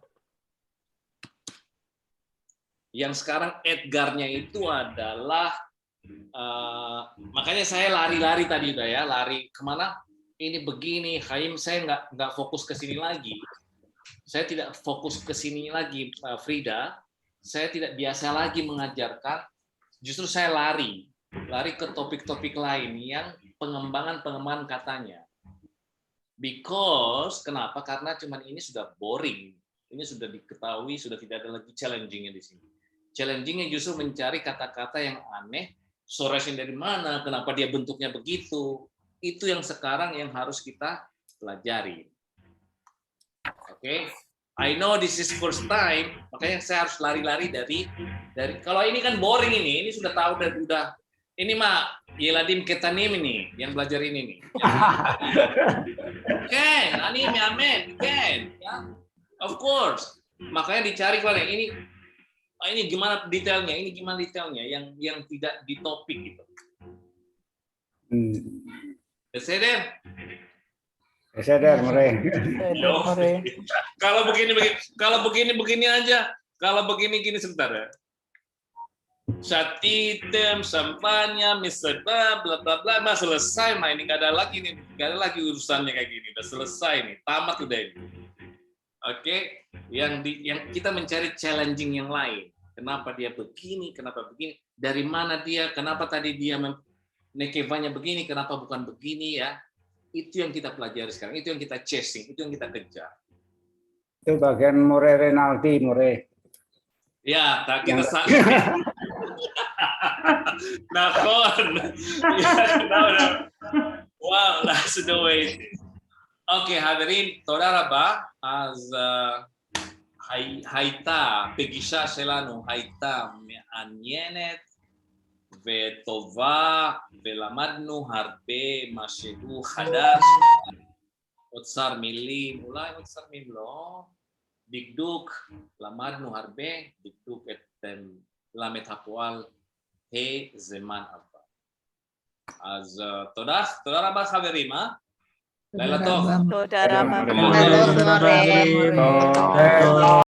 Yang sekarang Edgarnya itu adalah makanya saya lari-lari tadi udah ya, lari kemana? Ini begini, Haim, saya nggak fokus ke sini lagi. Saya tidak fokus ke sini lagi, Frida. Saya tidak biasa lagi mengajarkan. Justru saya lari ke topik-topik lain yang pengembangan katanya. Because kenapa? Karena cuman ini sudah boring. Ini sudah diketahui, sudah tidak ada lagi challenging-nya di sini. Challenging-nya justru mencari kata-kata yang aneh, source-nya dari mana, kenapa dia bentuknya begitu. Itu yang sekarang yang harus kita pelajari. Oke. I know this is first time, makanya saya harus lari-lari dari kalau ini kan boring ini sudah tahu dan udah ini mah Yeladim Ketanim ini yang belajar ini nih. Ken, ani amen, Ken, ya. Of course. Makanya dicari kalau ini gimana detailnya, yang tidak di topik gitu. Sadar? Sadar, Mure. Kalau begini aja. Kalau begini sebentar ya. Satitem, sampahnya, misalnya, bla bla bla, nah selesai, mah ini nggak ada lagi urusannya kayak gini, udah selesai nih, tamat udah ini. Oke, yang kita mencari challenging yang lain. Kenapa dia begini? Dari mana dia? Kenapa tadi dia nekevanya begini? Kenapa bukan begini ya? Itu yang kita pelajari sekarang, itu yang kita chasing, itu yang kita kejar. Itu bagian Mure Renaldi, Mure. Ya, kita Wow, that's the way. Oke, hadirin, תודה רבה. אז הייתה פגישה שלנו הייתה מעניינת וטובה, ולמדנו הרבה משהו חדש, אוצר מילים, אולי אוצר מילים לא, דקדוק, למדנו הרבה, דקדוק את למד הפועל, זמן עבר. אז תודה רבה חברים, לילה טוב. תודה רבה. Sore.